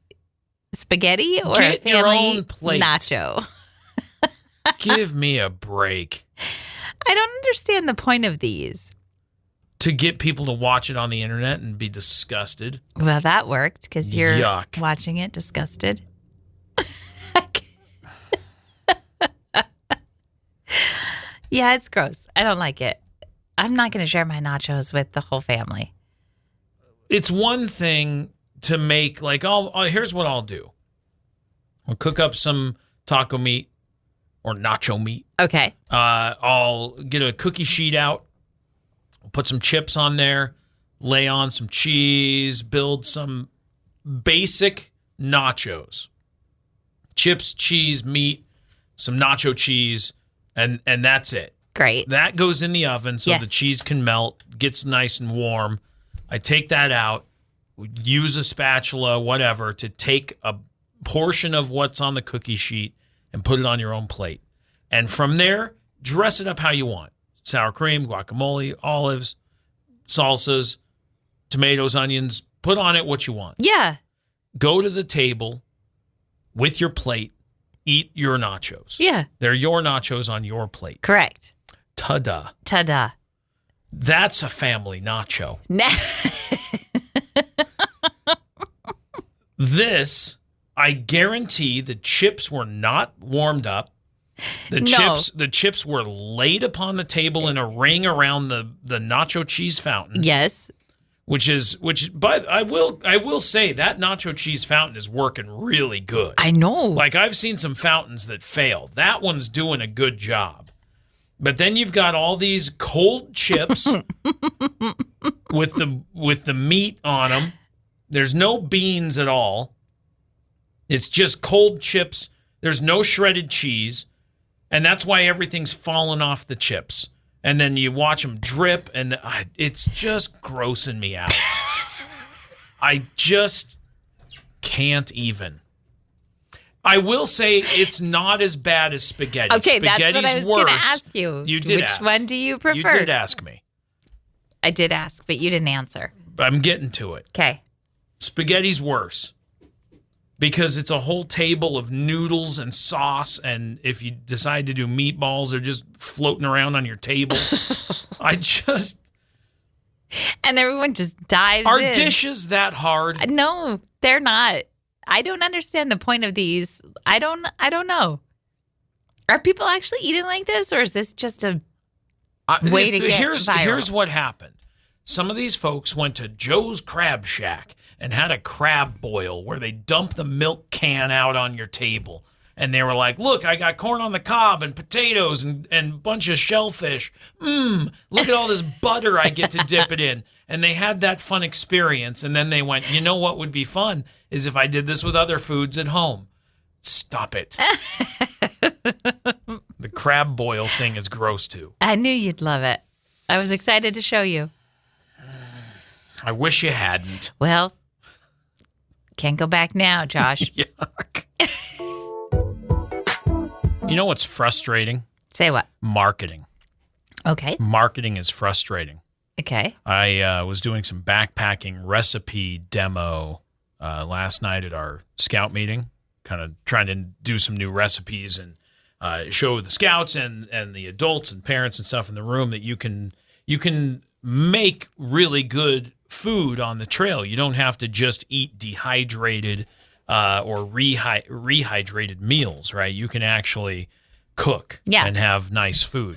spaghetti or Get a family your own plate. nacho? Give me a break. I don't understand the point of these. To get people to watch it on the internet and be disgusted. Well, that worked because you're Yuck. watching it disgusted. Yeah, it's gross. I don't like it. I'm not going to share my nachos with the whole family. It's one thing to make here's what I'll do. I'll cook up some taco meat or nacho meat. Okay. I'll get a cookie sheet out, put some chips on there, lay on some cheese, build some basic nachos. Chips, cheese, meat, some nacho cheese, and that's it. Great. That goes in the oven so the cheese can melt, gets nice and warm. I take that out, use a spatula, whatever, to take a portion of what's on the cookie sheet and put it on your own plate. And from there, dress it up how you want. Sour cream, guacamole, olives, salsas, tomatoes, onions. Put on it what you want. Yeah. Go to the table with your plate. Eat your nachos. Yeah. They're your nachos on your plate. Correct. Ta-da. Ta-da. That's a family nacho. This, I guarantee the chips were not warmed up. The chips were laid upon the table in a ring around the nacho cheese fountain. Yes. But I will say that nacho cheese fountain is working really good. I know. Like, I've seen some fountains that fail. That one's doing a good job. But then you've got all these cold chips with the meat on them. There's no beans at all. It's just cold chips. There's no shredded cheese. And that's why everything's falling off the chips. And then you watch them drip, and it's just grossing me out. I just can't even. I will say it's not as bad as spaghetti. Okay, Spaghetti's that's what I was going to ask you. You did Which ask. one do you prefer? You did ask me. I did ask, but you didn't answer. I'm getting to it. Okay. Spaghetti's worse. Because it's a whole table of noodles and sauce, and if you decide to do meatballs, they're just floating around on your table. And everyone just dives Are in. dishes that hard? No, they're not. I don't understand the point of these. I don't know. Are people actually eating like this, or is this just a way to get viral? Here's what happened. Some of these folks went to Joe's Crab Shack and had a crab boil where they dump the milk can out on your table. And they were like, look, I got corn on the cob and potatoes and a bunch of shellfish. Look at all this butter I get to dip it in. And they had that fun experience. And then they went, you know what would be fun is if I did this with other foods at home. Stop it. The crab boil thing is gross too. I knew you'd love it. I was excited to show you. I wish you hadn't. Well, can't go back now, Josh. Yuck. You know what's frustrating? Say what? Marketing. Okay. Marketing is frustrating. Okay. I was doing some backpacking recipe demo last night at our scout meeting, kind of trying to do some new recipes and show the scouts and the adults and parents and stuff in the room that you can make really good food on the trail. You don't have to just eat dehydrated or rehydrated meals, right? You can actually cook and have nice food.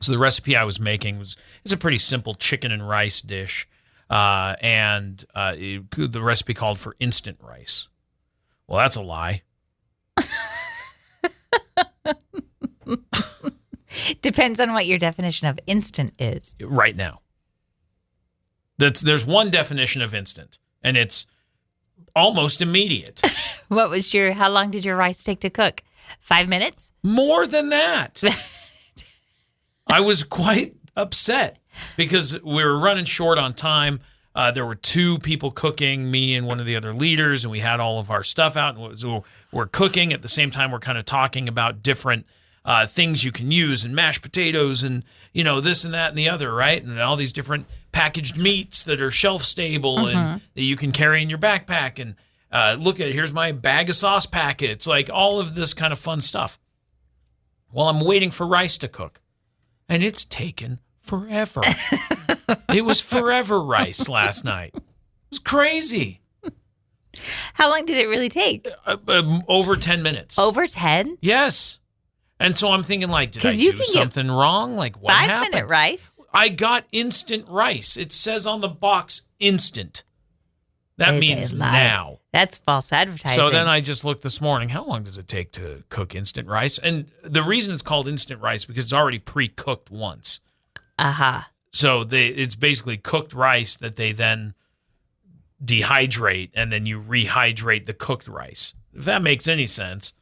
So the recipe I was making is a pretty simple chicken and rice dish, and the recipe called for instant rice. Well, that's a lie. Depends on what your definition of instant is. Right now. There's one definition of instant, and it's almost immediate. How long did your rice take to cook? 5 minutes? More than that. I was quite upset because we were running short on time. There were 2 people cooking, me and one of the other leaders, and we had all of our stuff out. And we're cooking. At the same time, we're kind of talking about different things you can use, and mashed potatoes and, this and that and the other, right? And all these different packaged meats that are shelf stable and that you can carry in your backpack. And here's my bag of sauce packets, like all of this kind of fun stuff. Well, I'm waiting for rice to cook, and it's taken forever. It was forever rice last night. It was crazy. How long did it really take? Over 10 minutes. Over 10? Yes. And so I'm thinking, did I do something wrong? what happened? 5-minute rice? I got instant rice. It says on the box, instant. That means now. That's false advertising. So then I just looked this morning, how long does it take to cook instant rice? And the reason it's called instant rice because it's already pre-cooked once. So it's basically cooked rice that they then dehydrate, and then you rehydrate the cooked rice. If that makes any sense.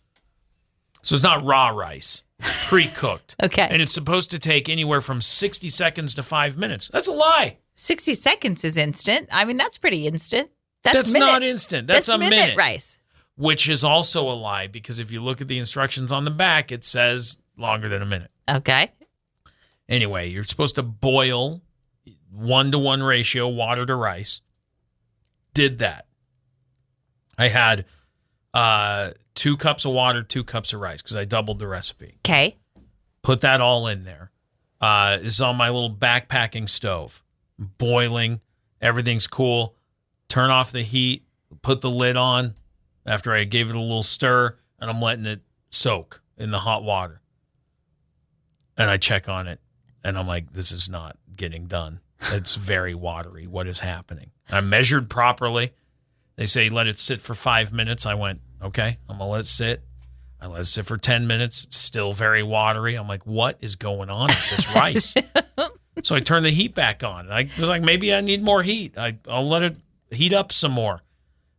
So it's not raw rice. It's pre-cooked. Okay. And it's supposed to take anywhere from 60 seconds to 5 minutes. That's a lie. 60 seconds is instant. I mean, that's pretty instant. That's not instant. That's a minute. Rice. Which is also a lie because if you look at the instructions on the back, it says longer than a minute. Okay. Anyway, you're supposed to boil 1-to-1 ratio water to rice. Did that. I had 2 cups of water, 2 cups of rice because I doubled the recipe. Okay. Put that all in there. This is on my little backpacking stove. Boiling. Everything's cool. Turn off the heat. Put the lid on after I gave it a little stir, and I'm letting it soak in the hot water. And I check on it, and I'm like, this is not getting done. It's very watery. What is happening? I measured properly. They say let it sit for 5 minutes. I went, okay, I'm going to let it sit. I let it sit for 10 minutes. It's still very watery. I'm like, what is going on with this rice? So I turned the heat back on. I was like, maybe I need more heat. I'll let it heat up some more.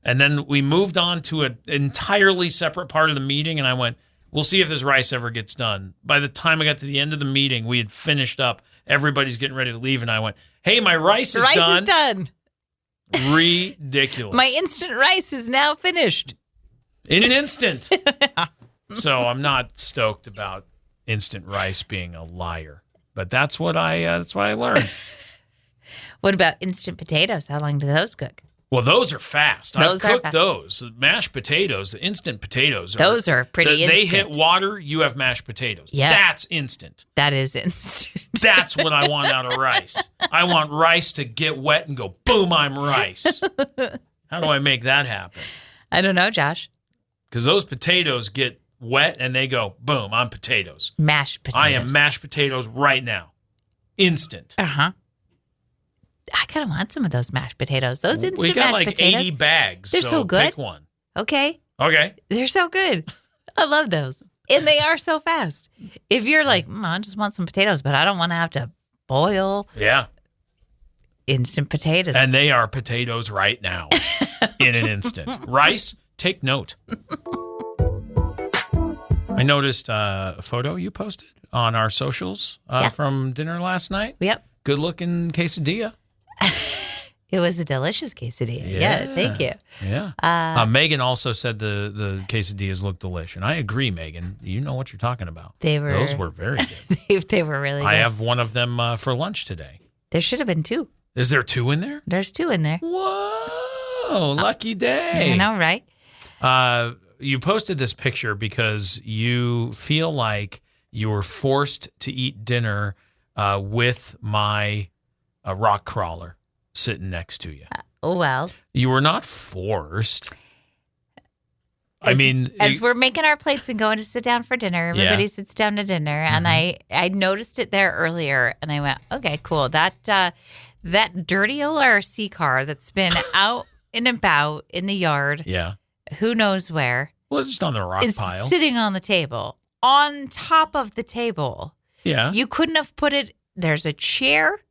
And then we moved on to an entirely separate part of the meeting, and I went, we'll see if this rice ever gets done. By the time I got to the end of the meeting, we had finished up. Everybody's getting ready to leave, and I went, hey, my rice is done. Rice is done. Ridiculous. My instant rice is now finished. In an instant. So I'm not stoked about instant rice being a liar. But that's what I learned. What about instant potatoes? How long do those cook? Well, those are fast. Those I've are cooked fast. those. Mashed potatoes, the instant potatoes. Those are pretty They instant. hit water, you have mashed potatoes. Yes. That's instant. That is instant. That's what I want out of rice. I want rice to get wet and go, boom, I'm rice. How do I make that happen? I don't know, Josh. Because those potatoes get wet and they go, boom, I'm potatoes. Mashed potatoes. I am mashed potatoes right now. Instant. Uh-huh. I kind of want some of those mashed potatoes. Those instant We got mashed like potatoes. 80 bags. They're so good. Pick one. Okay. Okay. They're so good. I love those. And they are so fast. If you're like, I just want some potatoes, but I don't want to have to boil Yeah. instant potatoes. And they are potatoes right now in an instant. Rice, take note. I noticed a photo you posted on our socials from dinner last night. Yep. Good looking quesadilla. It was a delicious quesadilla. Yeah, thank you. Yeah. Megan also said the quesadillas look delicious. And I agree, Megan. You know what you're talking about. Those were very good. They were really good. I have one of them for lunch today. There should have been 2. Is there 2 in there? There's 2 in there. Whoa, lucky day. I know, right? You posted this picture because you feel like you were forced to eat dinner with my rock crawler sitting next to you. Well. You were not forced. As we're making our plates and going to sit down for dinner, everybody sits down to dinner, and I noticed it there earlier, and I went, okay, cool. That dirty old RC car that's been out and about in the yard, who knows where, well, it's just on the rock pile, sitting on the table, on top of the table. Yeah, you couldn't have put it. There's a chair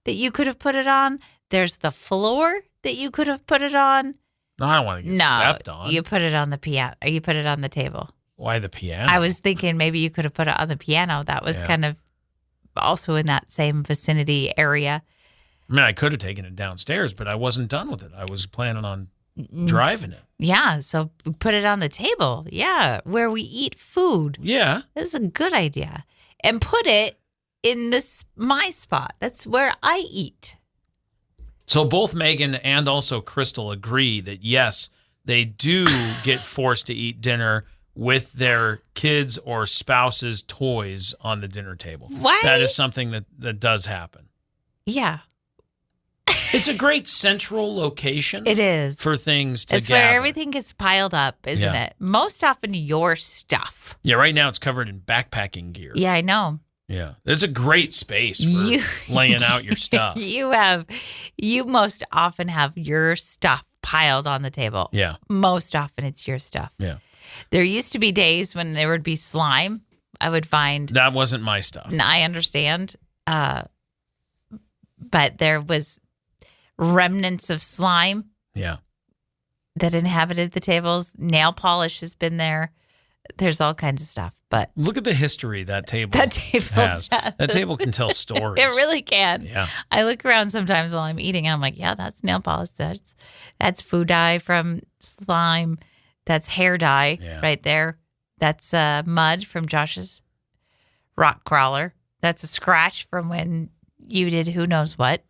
that you could have put it on. There's the floor that you could have put it on. No, I don't want to get stepped on. You put it on the piano. Or you put it on the table. Why the piano? I was thinking maybe you could have put it on the piano. That was kind of also in that same vicinity area. I mean, I could have taken it downstairs, but I wasn't done with it. I was planning on driving it. Yeah, so put it on the table. Yeah, where we eat food. Yeah. This is a good idea. And put it in my spot. That's where I eat. So both Megan and also Crystal agree that, yes, they do get forced to eat dinner with their kids' or spouses' toys on the dinner table. Why? That is something that does happen. Yeah. It's a great central location. It is. For things to It's gather. where everything gets piled up, isn't it? Most often your stuff. Yeah, right now it's covered in backpacking gear. Yeah, I know. Yeah. There's a great space for laying out your stuff. You most often have your stuff piled on the table. Yeah. Most often it's your stuff. Yeah. There used to be days when there would be slime. I would find. That wasn't my stuff. I understand. But there was remnants of slime. Yeah. That inhabited the tables. Nail polish has been there. There's all kinds of stuff, but Look at the history that table has. That table can tell stories. It really can. Yeah. I look around sometimes while I'm eating and I'm like, yeah, that's nail polish. That's food dye from slime. That's hair dye right there. That's mud from Josh's rock crawler. That's a scratch from when you did who knows what.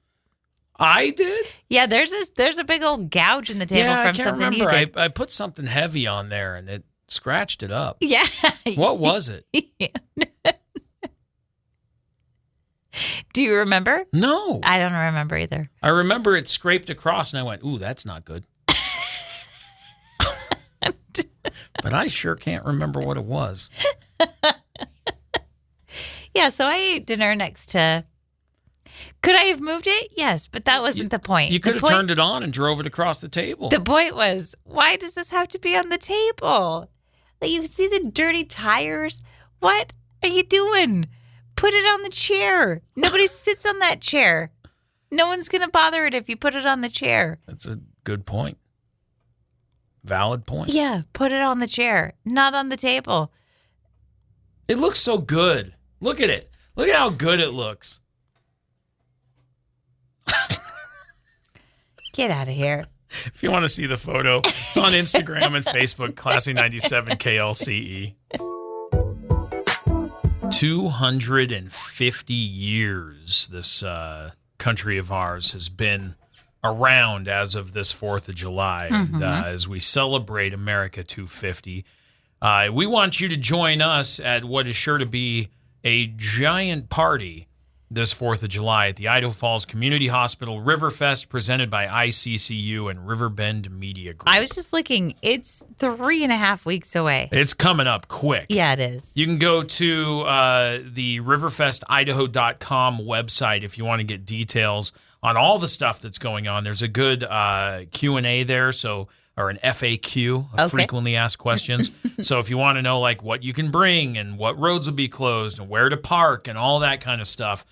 I did? Yeah, there's a big old gouge in the table from something you did. I put something heavy on there and it scratched it up. Yeah. What was it? Do you remember? No. I don't remember either. I remember it scraped across and I went, ooh, that's not good. But I sure can't remember what it was. Yeah, so I ate dinner next to... Could I have moved it? Yes, but that wasn't the point. You could have turned it on and drove it across the table. The point was, why does this have to be on the table? Like, you can see the dirty tires. What are you doing? Put it on the chair. Nobody sits on that chair. No one's going to bother it if you put it on the chair. That's a good point. Valid point. Yeah, put it on the chair, not on the table. It looks so good. Look at it. Look at how good it looks. Get out of here. If you want to see the photo, it's on Instagram and Facebook, Classy97 KLCE. 250 years this country of ours has been around as of this 4th of July. And as we celebrate America 250, we want you to join us at what is sure to be a giant party this 4th of July at the Idaho Falls Community Hospital Riverfest, presented by ICCU and Riverbend Media Group. I was just looking. It's 3.5 weeks away. It's coming up quick. Yeah, it is. You can go to the riverfestidaho.com website if you want to get details on all the stuff that's going on. There's a good Q&A there, or an FAQ, frequently asked questions. So if you want to know like what you can bring and what roads will be closed and where to park and all that kind of stuff,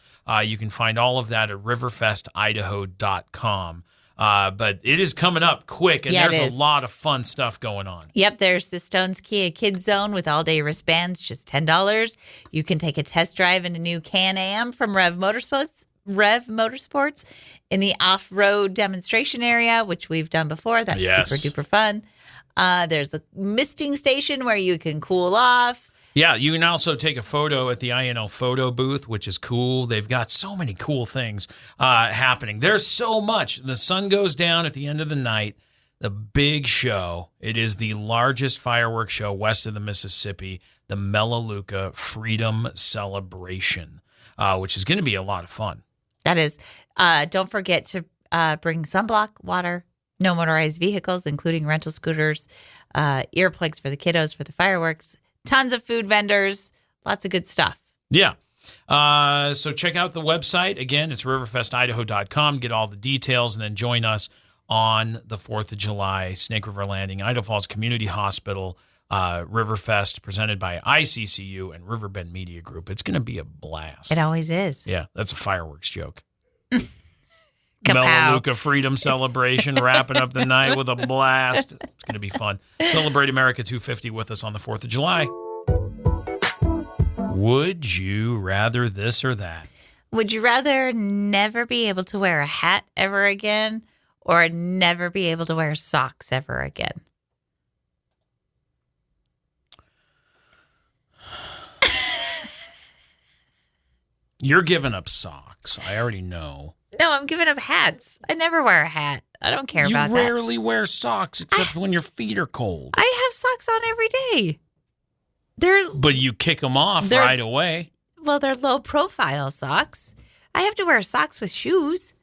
you can find all of that at riverfestidaho.com. But it is coming up quick, and there's a lot of fun stuff going on. Yep, there's the Stones Kia Kids Zone with all-day wristbands, just $10. You can take a test drive in a new Can-Am from Rev Motorsports in the off-road demonstration area, which we've done before. That's super duper fun. There's a misting station where you can cool off. Yeah, you can also take a photo at the INL photo booth, which is cool. They've got so many cool things happening. There's so much. The sun goes down at the end of the night. The big show. It is the largest fireworks show west of the Mississippi, the Melaleuca Freedom Celebration, which is going to be a lot of fun. That is. Don't forget to bring sunblock, water, no motorized vehicles, including rental scooters, earplugs for the kiddos for the fireworks, tons of food vendors, lots of good stuff. Yeah. So check out the website. Again, it's riverfestidaho.com. Get all the details and then join us on the 4th of July, Snake River Landing, Idaho Falls Community Hospital, Riverfest, presented by ICCU and Riverbend Media Group. It's going to be a blast. It always is. Yeah, that's a fireworks joke. Kapow. Melaleuca Freedom Celebration, wrapping up the night with a blast. It's going to be fun. Celebrate America 250 with us on the 4th of July. Would you rather this or that? Would you rather never be able to wear a hat ever again or never be able to wear socks ever again? You're giving up socks. I already know. No, I'm giving up hats. I never wear a hat. I don't care about that. You rarely wear socks except when your feet are cold. I have socks on every day. But you kick them off right away. Well, they're low-profile socks. I have to wear socks with shoes.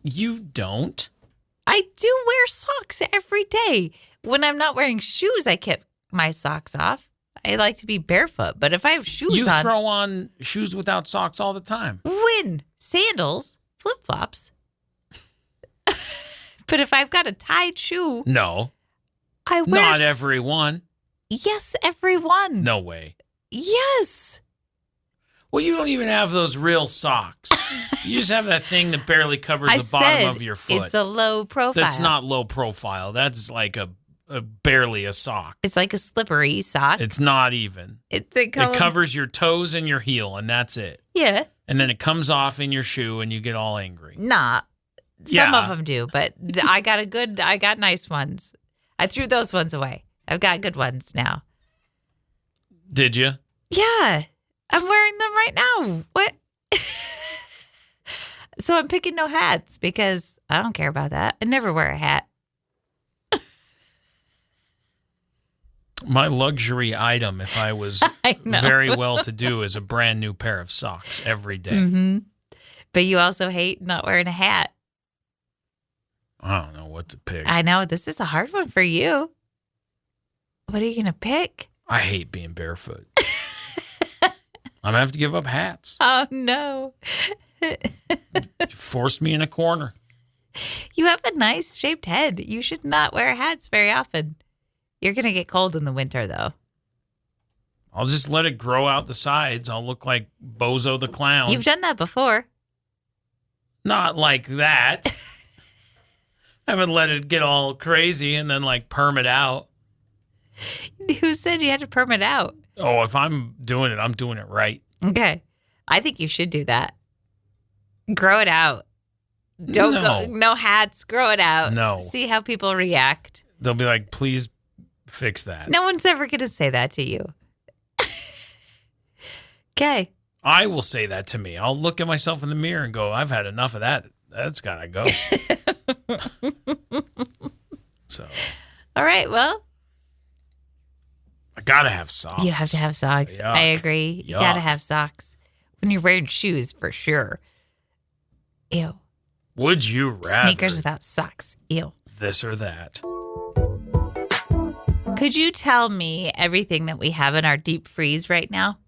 You don't. I do wear socks every day. When I'm not wearing shoes, I keep my socks off. I like to be barefoot, but if I have shoes on... You throw on shoes without socks all the time. When? Sandals, flip-flops. But if I've got a tied shoe... No. I wear... Not everyone. Yes, everyone. No way. Yes. Well, you don't even have those real socks. You just have that thing that barely covers the bottom of your foot. It's a low profile. That's not low profile. That's like a barely a sock. It's like a slippery sock. It's not even. It covers your toes and your heel, and that's it. Yeah. And then it comes off in your shoe, and you get all angry. Nah. Some of them do, but I got nice ones. I threw those ones away. I've got good ones now. Did you? Yeah. I'm wearing them right now. What? So I'm picking no hats because I don't care about that. I never wear a hat. My luxury item, if I was very well-to-do, is a brand new pair of socks every day. Mm-hmm. But you also hate not wearing a hat. I don't know what to pick. I know. This is a hard one for you. What are you going to pick? I hate being barefoot. I'm going to have to give up hats. Oh, no. You forced me in a corner. You have a nice shaped head. You should not wear hats very often. You're going to get cold in the winter, though. I'll just let it grow out the sides. I'll look like Bozo the Clown. You've done that before. Not like that. I haven't let it get all crazy and then like perm it out. Who said you had to perm it out? Oh, if I'm doing it, I'm doing it right. Okay. I think you should do that. Grow it out. Don't go. No hats. Grow it out. No. See how people react. They'll be like, please fix that. No one's ever going to say that to you. Okay. I will say that to me. I'll look at myself in the mirror and go, I've had enough of that. That's got to go. So. All right. Well. I got to have socks. You have to have socks. Yuck. I agree. You got to have socks. When you're wearing shoes, for sure. Ew. Would you rather? Sneakers without socks. Ew. This or that. Could you tell me everything that we have in our deep freeze right now?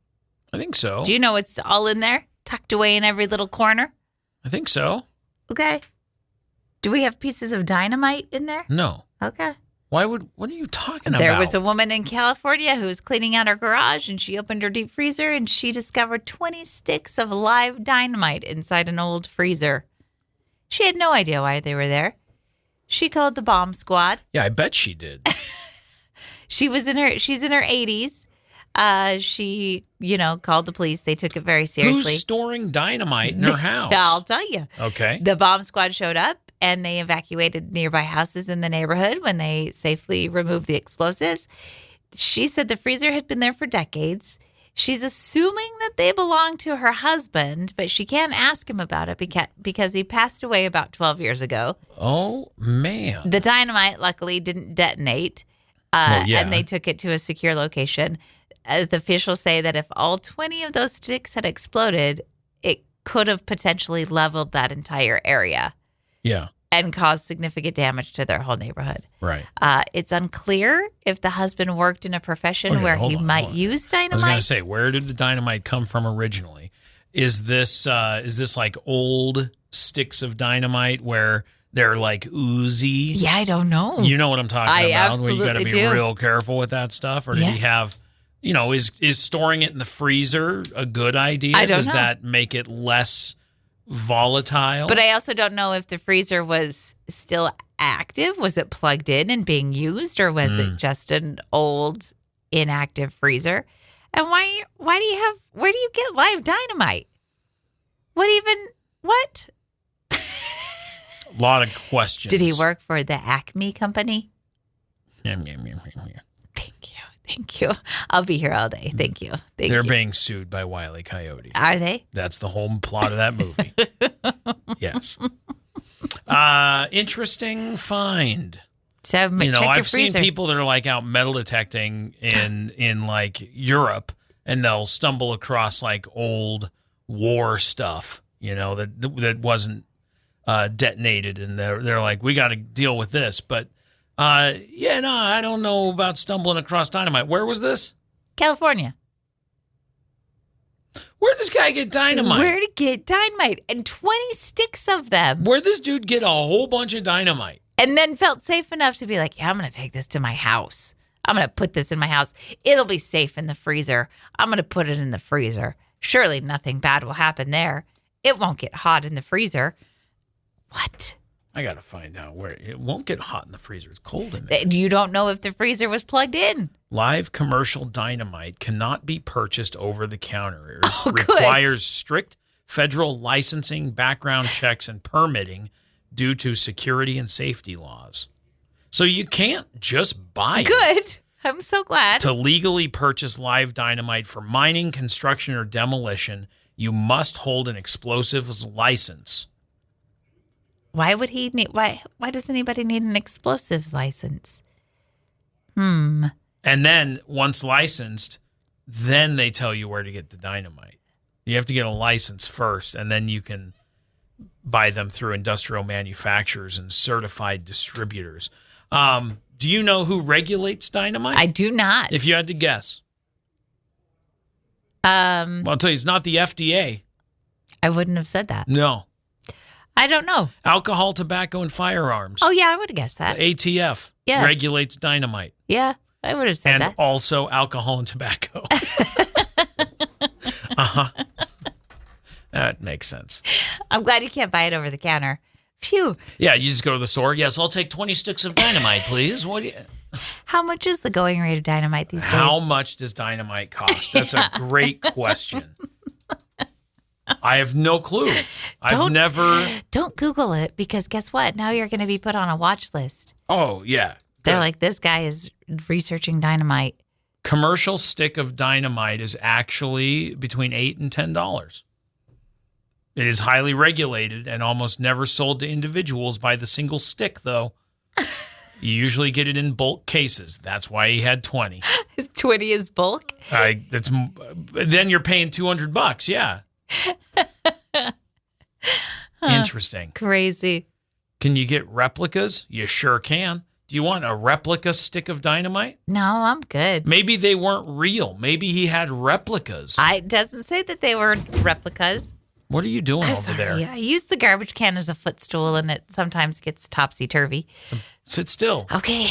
I think so. Do you know what's all in there? Tucked away in every little corner? I think so. Okay. Do we have pieces of dynamite in there? No. Okay. What are you talking about? There was a woman in California who was cleaning out her garage, and she opened her deep freezer, and she discovered 20 sticks of live dynamite inside an old freezer. She had no idea why they were there. She called the bomb squad. Yeah, I bet she did. She's in her 80s. She, called the police. They took it very seriously. Who's storing dynamite in her house? I'll tell you. Okay. The bomb squad showed up, and they evacuated nearby houses in the neighborhood when they safely removed the explosives. She said the freezer had been there for decades. She's assuming that they belong to her husband, but she can't ask him about it because he passed away about 12 years ago. Oh, man. The dynamite, luckily, didn't detonate, and they took it to a secure location. The officials say that if all 20 of those sticks had exploded, it could have potentially leveled that entire area. Yeah. And caused significant damage to their whole neighborhood. Right. It's unclear if the husband worked in a profession where he might use dynamite. I was going to say, where did the dynamite come from originally? Is this like old sticks of dynamite where they're like oozy? Yeah, I don't know. You know what I'm talking about? Absolutely where you got to be real careful with that stuff? Or did he have, is storing it in the freezer a good idea? I don't know. Does that make it less volatile? But I also don't know if the freezer was still active. Was it plugged in and being used, or was it just an old inactive freezer? And where do you get live dynamite? What? A lot of questions. Did he work for the Acme company? Thank you. I'll be here all day. Thank you. They're being sued by Wile E. Coyote. Are they? That's the whole plot of that movie. Yes. Interesting find. So check your I've freezers. seen people that are like out metal detecting in like Europe, and they'll stumble across like old war stuff, that wasn't detonated, and they're like, we got to deal with this, but. I don't know about stumbling across dynamite. Where was this? California. Where'd this guy get dynamite? Where'd he get dynamite? And 20 sticks of them. Where'd this dude get a whole bunch of dynamite? And then felt safe enough to be like, yeah, I'm going to take this to my house. I'm going to put this in my house. It'll be safe in the freezer. I'm going to put it in the freezer. Surely nothing bad will happen there. It won't get hot in the freezer. What? I got to find out where. It won't get hot in the freezer. It's cold in there. You don't know if the freezer was plugged in. Live commercial dynamite cannot be purchased over the counter. It Good. requires strict federal licensing, background checks, and permitting due to security and safety laws. So you can't just buy it. Good. I'm so glad. To legally purchase live dynamite for mining, construction, or demolition, you must hold an explosives license. Why would he need? Why does anybody need an explosives license? And then once licensed, then they tell you where to get the dynamite. You have to get a license first, and then you can buy them through industrial manufacturers and certified distributors. Do you know who regulates dynamite? I do not. If you had to guess. Well, I'll tell you, it's not the FDA. I wouldn't have said that. No. I don't know. Alcohol, tobacco, and firearms. Oh, yeah, I would have guessed that. The ATF regulates dynamite. Yeah, I would have said that. And also alcohol and tobacco. That makes sense. I'm glad you can't buy it over the counter. Phew. Yeah, you just go to the store. Yes, I'll take 20 sticks of dynamite, please. What do you... How much is the going rate of dynamite these days? How much does dynamite cost? That's a great question. I have no clue. I've never... Don't Google it, because guess what? Now you're going to be put on a watch list. Oh, yeah. They're Good. like, this guy is researching dynamite. Commercial stick of dynamite is actually between $8 and $10. It is highly regulated and almost never sold to individuals by the single stick, though. You usually get it in bulk cases. That's why he had 20. 20 is bulk? Then you're paying $200, yeah. Interesting. Crazy. Can you get replicas? You sure can. Do you want a replica stick of dynamite? No, I'm good. Maybe they weren't real. Maybe he had replicas. It doesn't say that they were replicas. What are you doing over there? Yeah, I use the garbage can as a footstool, and it sometimes gets topsy-turvy. Sit still. Okay.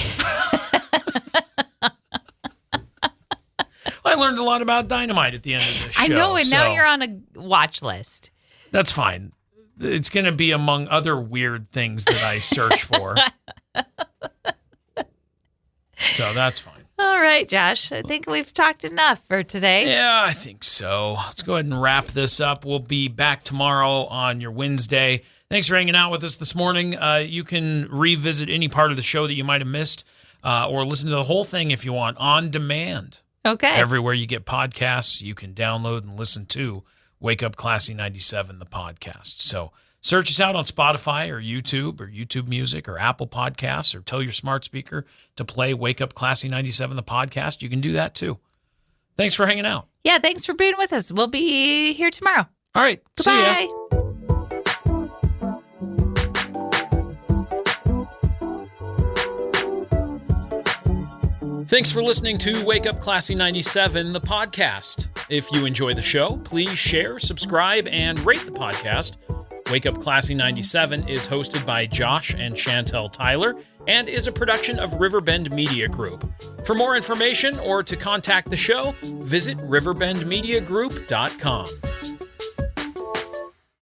I learned a lot about dynamite at the end of this show. I know, and now you're on a watch list. That's fine. It's going to be among other weird things that I search for. So that's fine. All right, Josh. I think we've talked enough for today. Yeah, I think so. Let's go ahead and wrap this up. We'll be back tomorrow on your Wednesday. Thanks for hanging out with us this morning. You can revisit any part of the show that you might have missed or listen to the whole thing if you want on demand. Okay. Everywhere you get podcasts, you can download and listen to Wake Up Classy 97, the podcast. So search us out on Spotify or YouTube Music or Apple Podcasts, or tell your smart speaker to play Wake Up Classy 97, the podcast. You can do that too. Thanks for hanging out. Yeah, thanks for being with us. We'll be here tomorrow. All right. Goodbye. See ya. Thanks for listening to Wake Up Classy 97, the podcast. If you enjoy the show, please share, subscribe, and rate the podcast. Wake Up Classy 97 is hosted by Josh and Chantel Tyler and is a production of Riverbend Media Group. For more information or to contact the show, visit riverbendmediagroup.com.